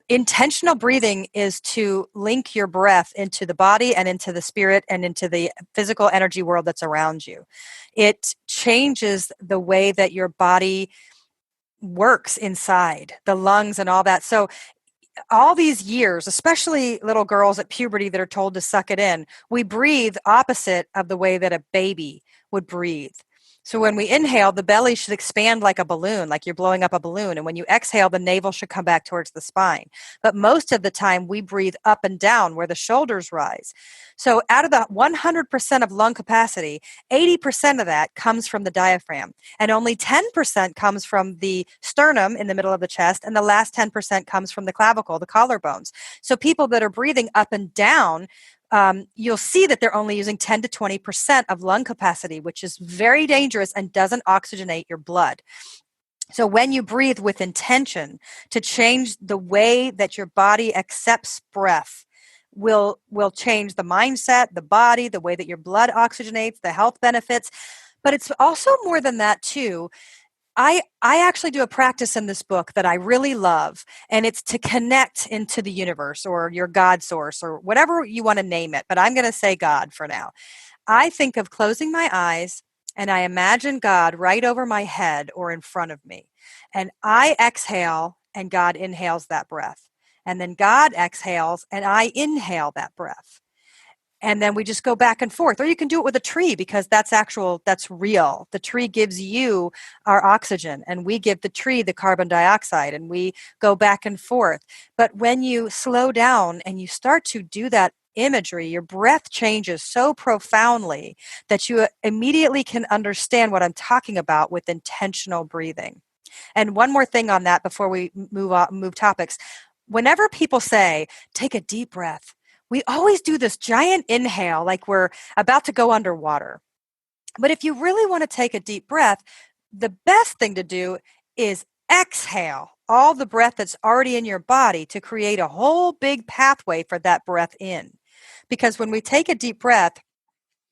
Intentional breathing is to link your breath into the body and into the spirit and into the physical energy world that's around you. It changes the way that your body works inside, the lungs and all that. So all these years, especially little girls at puberty that are told to suck it in, we breathe opposite of the way that a baby would breathe. So when we inhale, the belly should expand like a balloon, like you're blowing up a balloon. And when you exhale, the navel should come back towards the spine. But most of the time, we breathe up and down where the shoulders rise. So out of the 100% of lung capacity, 80% of that comes from the diaphragm. And only 10% comes from the sternum in the middle of the chest. And the last 10% comes from the clavicle, the collarbones. So people that are breathing up and down, you'll see that they're only using 10 to 20% of lung capacity, which is very dangerous and doesn't oxygenate your blood. So when you breathe with intention to change the way that your body accepts breath, will change the mindset, the body, the way that your blood oxygenates, the health benefits. But it's also more than that too. I actually do a practice in this book that I really love, and it's to connect into the universe or your God source or whatever you want to name it, but I'm going to say God for now. I think of closing my eyes and I imagine God right over my head or in front of me. And I exhale and God inhales that breath. And then God exhales and I inhale that breath. And then we just go back and forth. Or you can do it with a tree because that's real. The tree gives you our oxygen and we give the tree the carbon dioxide and we go back and forth. But when you slow down and you start to do that imagery, your breath changes so profoundly that you immediately can understand what I'm talking about with intentional breathing. And one more thing on that before we move topics. Whenever people say, take a deep breath, we always do this giant inhale like we're about to go underwater. But if you really want to take a deep breath, the best thing to do is exhale all the breath that's already in your body to create a whole big pathway for that breath in. Because when we take a deep breath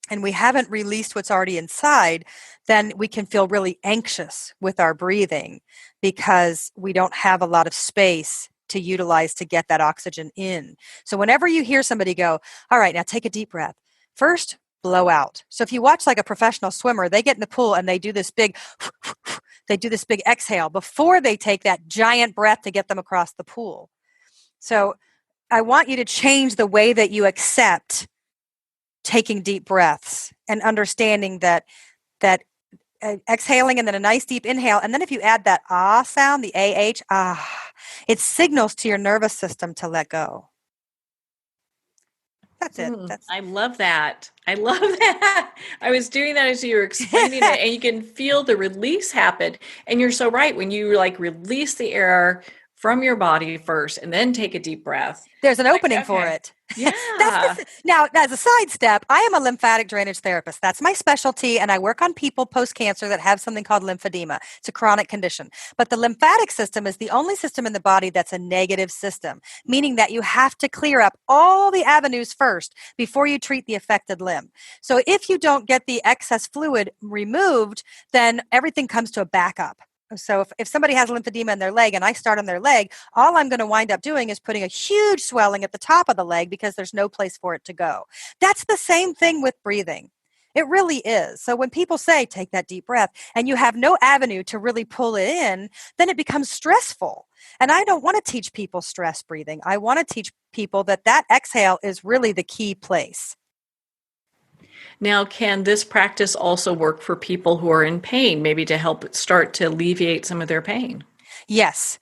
and we haven't released what's already inside, then we can feel really anxious with our breathing because we don't have a lot of space to utilize to get that oxygen in. So whenever you hear somebody go, all right, now take a deep breath. First, blow out. So if you watch like a professional swimmer, they get in the pool and they do this big exhale before they take that giant breath to get them across the pool. So I want you to change the way that you accept taking deep breaths and understanding that exhaling and then a nice deep inhale. And then if you add that ah sound, the AH, it signals to your nervous system to let go. That's it. I love that. I love that. I was doing that as you were explaining it, and you can feel the release happen. And you're so right. When you like release the air from your body first and then take a deep breath. There's an opening for it. Yeah. Now, as a sidestep, I am a lymphatic drainage therapist. That's my specialty, and I work on people post-cancer that have something called lymphedema. It's a chronic condition. But the lymphatic system is the only system in the body that's a negative system, meaning that you have to clear up all the avenues first before you treat the affected limb. So if you don't get the excess fluid removed, then everything comes to a backup. So if somebody has lymphedema in their leg and I start on their leg, all I'm going to wind up doing is putting a huge swelling at the top of the leg because there's no place for it to go. That's the same thing with breathing. It really is. So when people say, take that deep breath, and you have no avenue to really pull it in, then it becomes stressful. And I don't want to teach people stress breathing. I want to teach people that exhale is really the key place. Now, can this practice also work for people who are in pain, maybe to help start to alleviate some of their pain? Yes.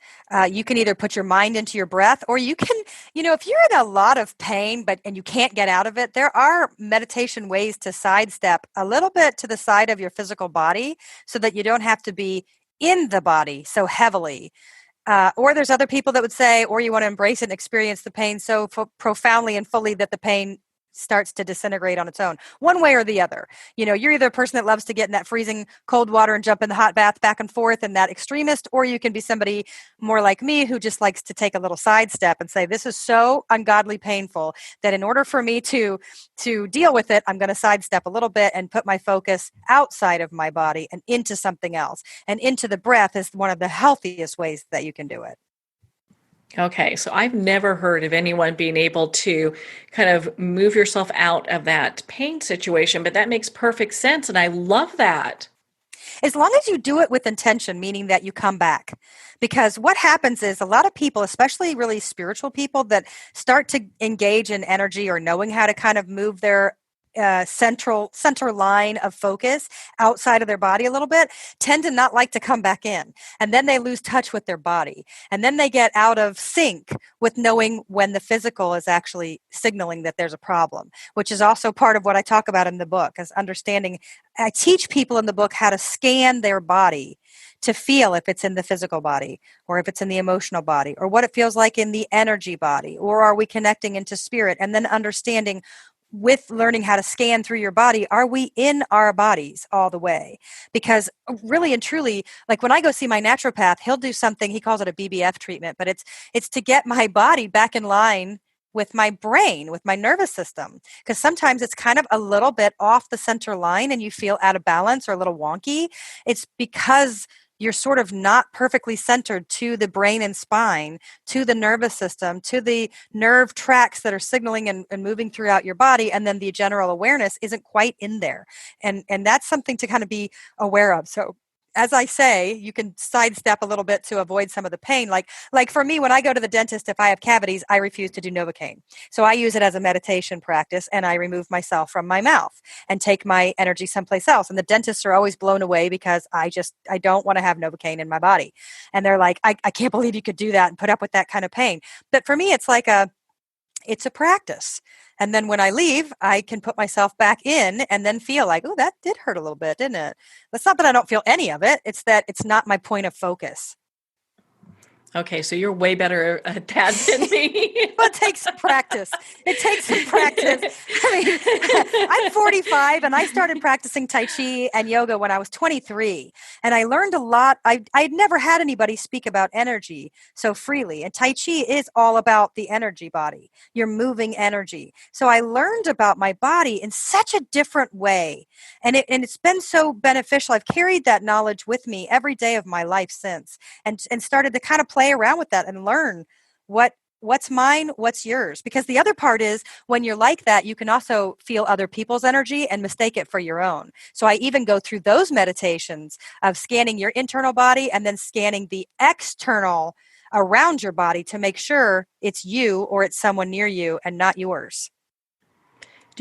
You can either put your mind into your breath, or you can, if you're in a lot of pain and you can't get out of it, there are meditation ways to sidestep a little bit to the side of your physical body so that you don't have to be in the body so heavily. Or there's other people that would say, or you want to embrace it and experience the pain so profoundly and fully that the pain starts to disintegrate on its own, one way or the other. You're either a person that loves to get in that freezing cold water and jump in the hot bath back and forth and that extremist, or you can be somebody more like me who just likes to take a little sidestep and say, this is so ungodly painful that in order for me to deal with it, I'm going to sidestep a little bit and put my focus outside of my body and into something else. And into the breath is one of the healthiest ways that you can do it. Okay, so I've never heard of anyone being able to kind of move yourself out of that pain situation, but that makes perfect sense, and I love that. as long as you do it with intention, meaning that you come back. Because what happens is a lot of people, especially really spiritual people that start to engage in energy or knowing how to kind of move their center line of focus outside of their body a little bit, tend to not like to come back in. And then they lose touch with their body. And then they get out of sync with knowing when the physical is actually signaling that there's a problem, which is also part of what I talk about in the book, is understanding. I teach people in the book how to scan their body to feel if it's in the physical body or if it's in the emotional body or what it feels like in the energy body, or are we connecting into spirit, and then understanding with learning how to scan through your body, are we in our bodies all the way? Because really and truly, like when I go see my naturopath, he'll do something, he calls it a BBF treatment, but it's to get my body back in line with my brain, with my nervous system. Because sometimes it's kind of a little bit off the center line and you feel out of balance or a little wonky. It's because you're sort of not perfectly centered to the brain and spine, to the nervous system, to the nerve tracts that are signaling and moving throughout your body, and then the general awareness isn't quite in there. And that's something to kind of be aware of. So as I say, you can sidestep a little bit to avoid some of the pain. Like for me, when I go to the dentist, if I have cavities, I refuse to do Novocaine. So I use it as a meditation practice, and I remove myself from my mouth and take my energy someplace else. And the dentists are always blown away because I don't want to have Novocaine in my body. And they're like, I can't believe you could do that and put up with that kind of pain. But for me, it's a practice. And then when I leave, I can put myself back in and then feel like, oh, that did hurt a little bit, didn't it? It's not that I don't feel any of it. It's that it's not my point of focus. Okay, so you're way better at that than me. Well, it takes some practice. It takes some practice. I mean, I'm 45 and I started practicing Tai Chi and yoga when I was 23. And I learned a lot. I'd never had anybody speak about energy so freely. And Tai Chi is all about the energy body. You're moving energy. So I learned about my body in such a different way. And it's been so beneficial. I've carried that knowledge with me every day of my life since, and started to kind of play around with that and learn what's mine, what's yours. Because the other part is when you're like that, you can also feel other people's energy and mistake it for your own. So I even go through those meditations of scanning your internal body and then scanning the external around your body to make sure it's you or it's someone near you and not yours.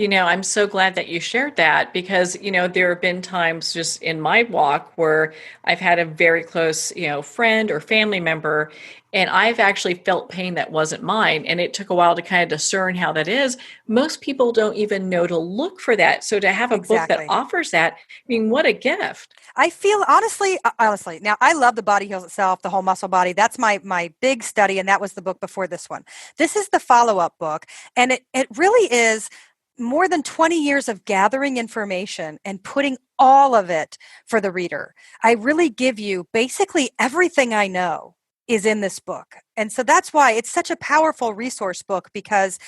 I'm so glad that you shared that because, there have been times just in my walk where I've had a very close, friend or family member, and I've actually felt pain that wasn't mine. And it took a while to kind of discern how that is. Most people don't even know to look for that. So to have a book that offers that, what a gift. I feel honestly, now I love The Body Heals Itself, The Whole Muscle Body. That's my big study. And that was the book before this one. This is the follow-up book. And it really is more than 20 years of gathering information and putting all of it for the reader. I really give you basically everything I know is in this book. And so that's why it's such a powerful resource book, because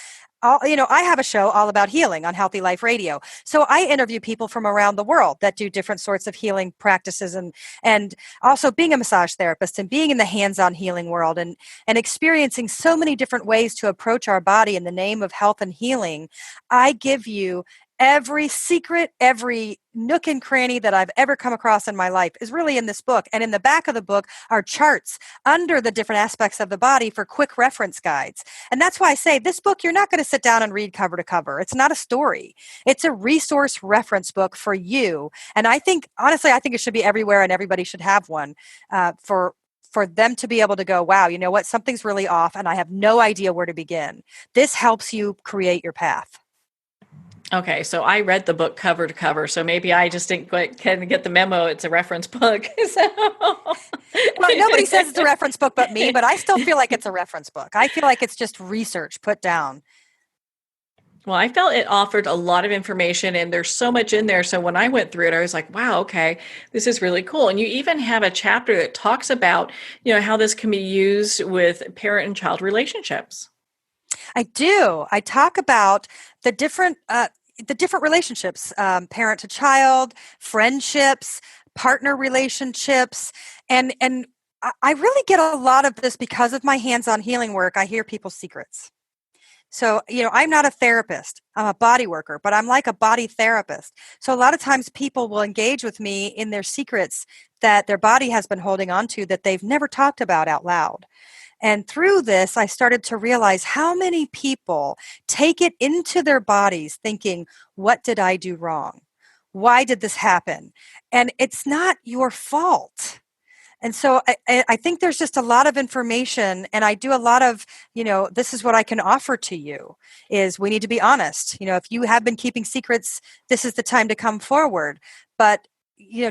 I have a show all about healing on Healthy Life Radio. So I interview people from around the world that do different sorts of healing practices, and also being a massage therapist and being in the hands-on healing world and experiencing so many different ways to approach our body in the name of health and healing. I give you every secret, every nook and cranny that I've ever come across in my life is really in this book. And in the back of the book are charts under the different aspects of the body for quick reference guides. And that's why I say this book, you're not going to sit down and read cover to cover. It's not a story. It's a resource reference book for you. And honestly, I think it should be everywhere and everybody should have one for them to be able to go, wow, you know what, something's really off and I have no idea where to begin. This helps you create your path. Okay, so I read the book cover to cover, so maybe I just didn't get the memo. It's a reference book. Well, nobody says it's a reference book but me, but I still feel like it's a reference book. I feel like it's just research put down. Well, I felt it offered a lot of information and there's so much in there. So when I went through it, I was like, wow, okay, this is really cool. And you even have a chapter that talks about, how this can be used with parent and child relationships. I do. I talk about the different relationships, parent to child, friendships, partner relationships. And I really get a lot of this because of my hands-on healing work. I hear people's secrets. So, I'm not a therapist. I'm a body worker, but I'm like a body therapist. So a lot of times people will engage with me in their secrets that their body has been holding on to that they've never talked about out loud. And through this, I started to realize how many people take it into their bodies thinking, what did I do wrong? Why did this happen? And it's not your fault. And so I think there's just a lot of information, and I do a lot of, this is what I can offer to you, is we need to be honest. If you have been keeping secrets, this is the time to come forward. But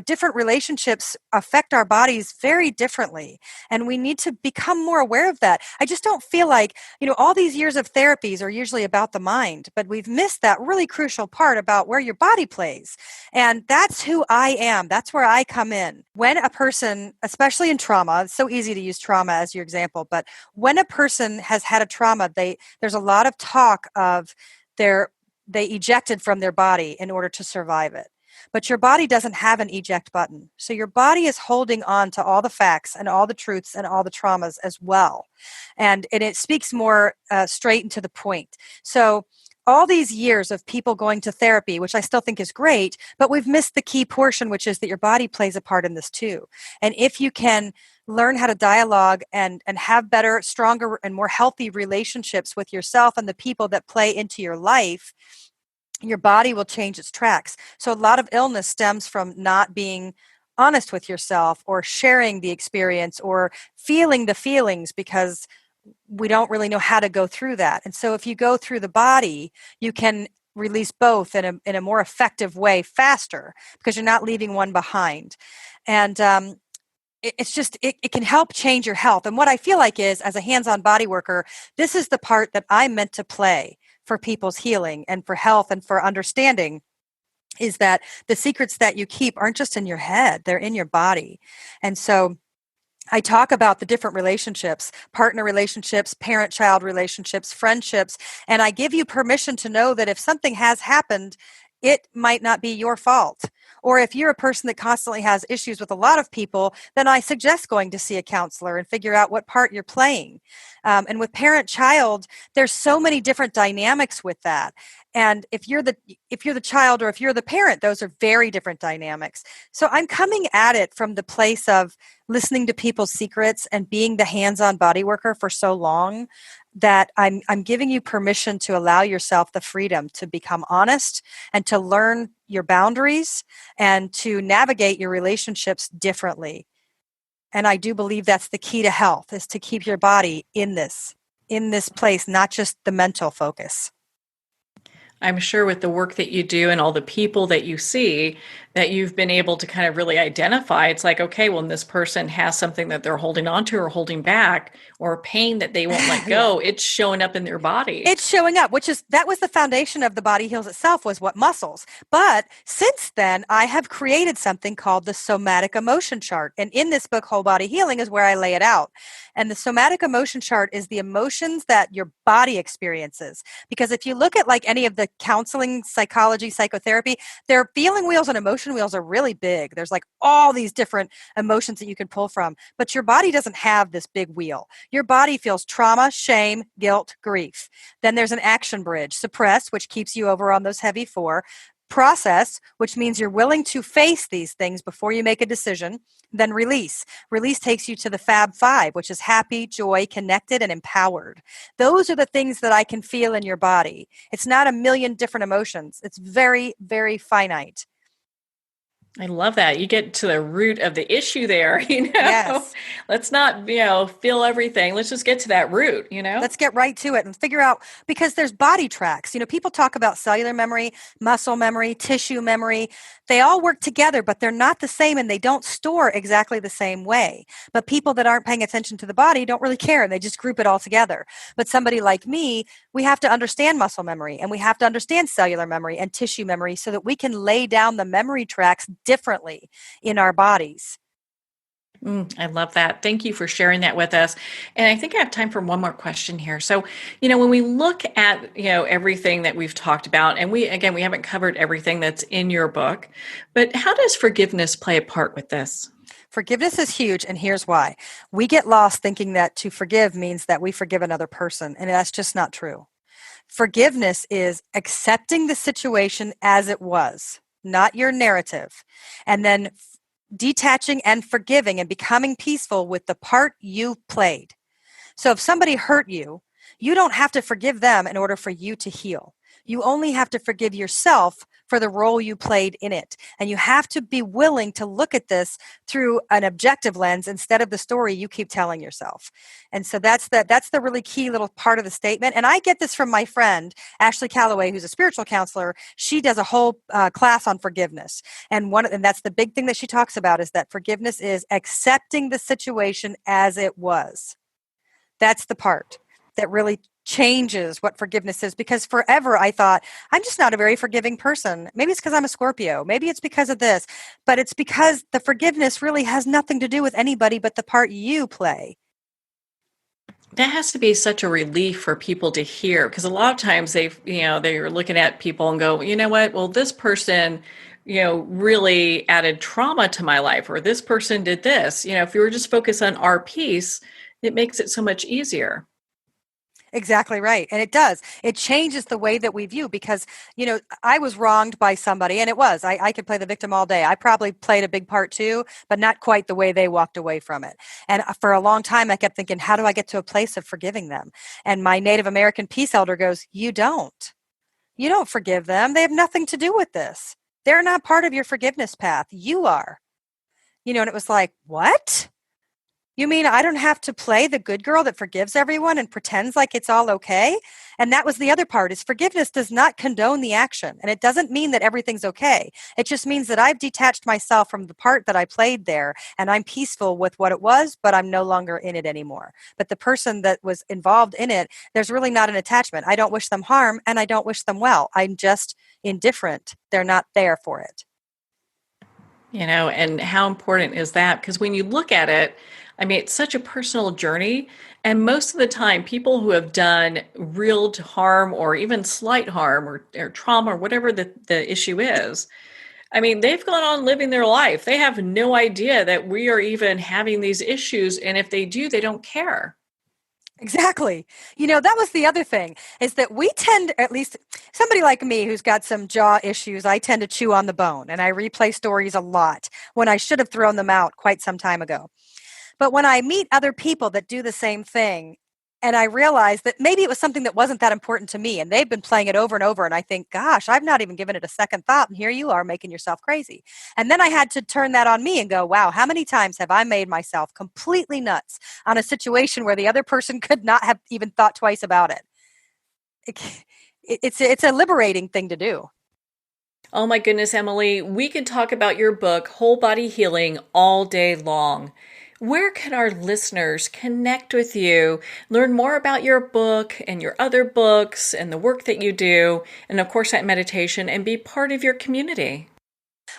different relationships affect our bodies very differently, and we need to become more aware of that. I just don't feel like, all these years of therapies are usually about the mind, but we've missed that really crucial part about where your body plays. And that's who I am. That's where I come in. When a person, especially in trauma, it's so easy to use trauma as your example, but when a person has had a trauma, there's a lot of talk of they ejected from their body in order to survive it. But your body doesn't have an eject button. So your body is holding on to all the facts and all the truths and all the traumas as well. And it speaks more straight and to the point. So all these years of people going to therapy, which I still think is great, but we've missed the key portion, which is that your body plays a part in this too. And if you can learn how to dialogue and have better, stronger, and more healthy relationships with yourself and the people that play into your life, your body will change its tracks. So a lot of illness stems from not being honest with yourself or sharing the experience or feeling the feelings, because we don't really know how to go through that. And so if you go through the body, you can release both in a more effective way faster, because you're not leaving one behind. And it's just, it can help change your health. And what I feel like is, as a hands-on body worker, this is the part that I'm meant to play for people's healing and for health and for understanding, is that the secrets that you keep aren't just in your head, they're in your body. And so I talk about the different relationships, partner relationships, parent-child relationships, friendships, and I give you permission to know that if something has happened, it might not be your fault. Or if you're a person that constantly has issues with a lot of people, then I suggest going to see a counselor and figure out what part you're playing. And with parent-child, there's so many different dynamics with that. And if you're the child or if you're the parent, those are very different dynamics. So I'm coming at it from the place of listening to people's secrets and being the hands-on body worker for so long, that I'm giving you permission to allow yourself the freedom to become honest and to learn your boundaries and to navigate your relationships differently. And I do believe that's the key to health, is to keep your body in this place, not just the mental focus. I'm sure with the work that you do and all the people that you see, that you've been able to kind of really identify. It's like, okay, when this person has something that they're holding on to or holding back, or pain that they won't let go, it's showing up in their body. It's showing up, that was the foundation of The Body Heals Itself, was what muscles. But since then, I have created something called the Somatic Emotion Chart. And in this book, Whole Body Healing, is where I lay it out. And the Somatic Emotion Chart is the emotions that your body experiences. Because if you look at like any of the counseling, psychology, psychotherapy, their feeling wheels and emotion wheels are really big. There's like all these different emotions that you can pull from, but your body doesn't have this big wheel. Your body feels trauma, shame, guilt, grief. Then there's an action bridge: suppress, which keeps you over on those heavy 4; process, which means you're willing to face these things before you make a decision; then release. Release takes you to the Fab 5, which is happy, joy, connected, and empowered. Those are the things that I can feel in your body. It's not a million different emotions. It's very, very finite. I love that. You get to the root of the issue there, Yes. Let's not, feel everything. Let's just get to that root, Let's get right to it and figure out, because there's body tracks. People talk about cellular memory, muscle memory, tissue memory. They all work together, but they're not the same, and they don't store exactly the same way. But people that aren't paying attention to the body don't really care, and they just group it all together. But somebody like me, we have to understand muscle memory, and we have to understand cellular memory and tissue memory so that we can lay down the memory tracks differently in our bodies. I love that. Thank you for sharing that with us. And I think I have time for one more question here. So, when we look at, everything that we've talked about, and we haven't covered everything that's in your book, but how does forgiveness play a part with this? Forgiveness is huge, and here's why. We get lost thinking that to forgive means that we forgive another person, and that's just not true. Forgiveness is accepting the situation as it was, not your narrative, and then detaching and forgiving and becoming peaceful with the part you played. So if somebody hurt you, you don't have to forgive them in order for you to heal. You only have to forgive yourself for the role you played in it. And you have to be willing to look at this through an objective lens instead of the story you keep telling yourself. And so that's the really key little part of the statement. And I get this from my friend, Ashley Calloway, who's a spiritual counselor. She does a whole class on forgiveness. And that's the big thing that she talks about, is that forgiveness is accepting the situation as it was. That's the part that really changes what forgiveness is, because forever I thought, I'm just not a very forgiving person. Maybe it's because I'm a Scorpio. Maybe it's because of this. But it's because the forgiveness really has nothing to do with anybody but the part you play. That has to be such a relief for people to hear, because a lot of times they're looking at people and go, you know what, well, this person, really added trauma to my life, or this person did this. If you were just focused on our piece, it makes it so much easier. Exactly right. And it does. It changes the way that we view, because, I was wronged by somebody, and it was. I could play the victim all day. I probably played a big part too, but not quite the way they walked away from it. And for a long time, I kept thinking, how do I get to a place of forgiving them? And my Native American peace elder goes, you don't. You don't forgive them. They have nothing to do with this. They're not part of your forgiveness path. You are. And it was like, what? You mean I don't have to play the good girl that forgives everyone and pretends like it's all okay? And that was the other part, is forgiveness does not condone the action. And it doesn't mean that everything's okay. It just means that I've detached myself from the part that I played there, and I'm peaceful with what it was, but I'm no longer in it anymore. But the person that was involved in it, there's really not an attachment. I don't wish them harm, and I don't wish them well. I'm just indifferent. They're not there for it. And how important is that? Because when you look at it, it's such a personal journey. And most of the time, people who have done real harm or even slight harm or trauma or whatever the issue is, they've gone on living their life. They have no idea that we are even having these issues. And if they do, they don't care. Exactly. That was the other thing, is that we tend, at least somebody like me who's got some jaw issues, I tend to chew on the bone, and I replay stories a lot when I should have thrown them out quite some time ago. But when I meet other people that do the same thing, and I realize that maybe it was something that wasn't that important to me, and they've been playing it over and over, and I think, gosh, I've not even given it a second thought, and here you are making yourself crazy. And then I had to turn that on me and go, wow, how many times have I made myself completely nuts on a situation where the other person could not have even thought twice about it? It's a liberating thing to do. Oh my goodness, Emily, we could talk about your book, Whole Body Healing, all day long. Where can our listeners connect with you, learn more about your book and your other books and the work that you do, and of course that meditation, and be part of your community?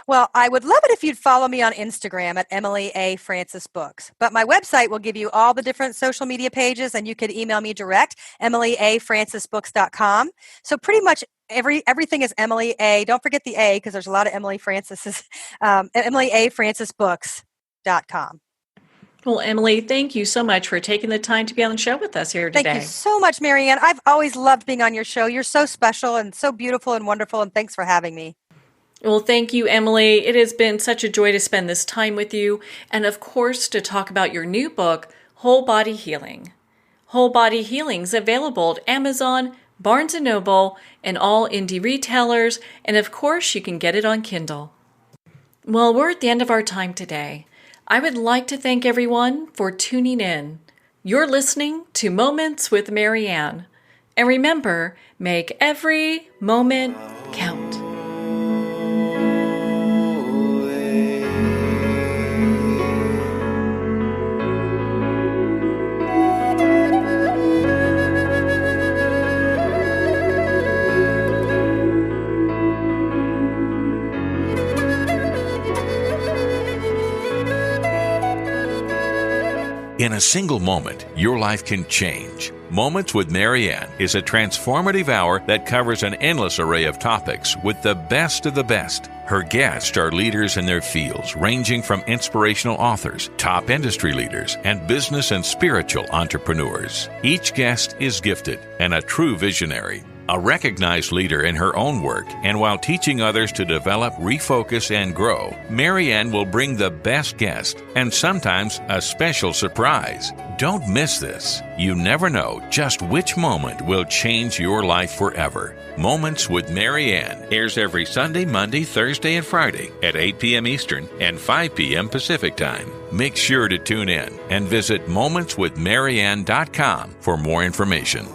Well, I would love it if you'd follow me on Instagram at Emily A. Francis Books. But my website will give you all the different social media pages, and you could email me direct, EmilyAFrancisBooks.com. So pretty much everything is Emily A. Don't forget the A, because there's a lot of Emily Francis's. EmilyAFrancisBooks.com. Well, Emily, thank you so much for taking the time to be on the show with us here today. Thank you so much, Marianne. I've always loved being on your show. You're so special and so beautiful and wonderful, and thanks for having me. Well, thank you, Emily. It has been such a joy to spend this time with you, and of course, to talk about your new book, Whole Body Healing. Whole Body Healing is available at Amazon, Barnes & Noble, and all indie retailers, and of course, you can get it on Kindle. Well, we're at the end of our time today. I would like to thank everyone for tuning in. You're listening to Moments with Marianne. And remember, make every moment count. In a single moment, your life can change. Moments with Marianne is a transformative hour that covers an endless array of topics with the best of the best. Her guests are leaders in their fields, ranging from inspirational authors, top industry leaders, and business and spiritual entrepreneurs. Each guest is gifted and a true visionary. A recognized leader in her own work, and while teaching others to develop, refocus, and grow, Marianne will bring the best guest and sometimes a special surprise. Don't miss this. You never know just which moment will change your life forever. Moments with Marianne airs every Sunday, Monday, Thursday, and Friday at 8 p.m. Eastern and 5 p.m. Pacific Time. Make sure to tune in and visit momentswithmarianne.com for more information.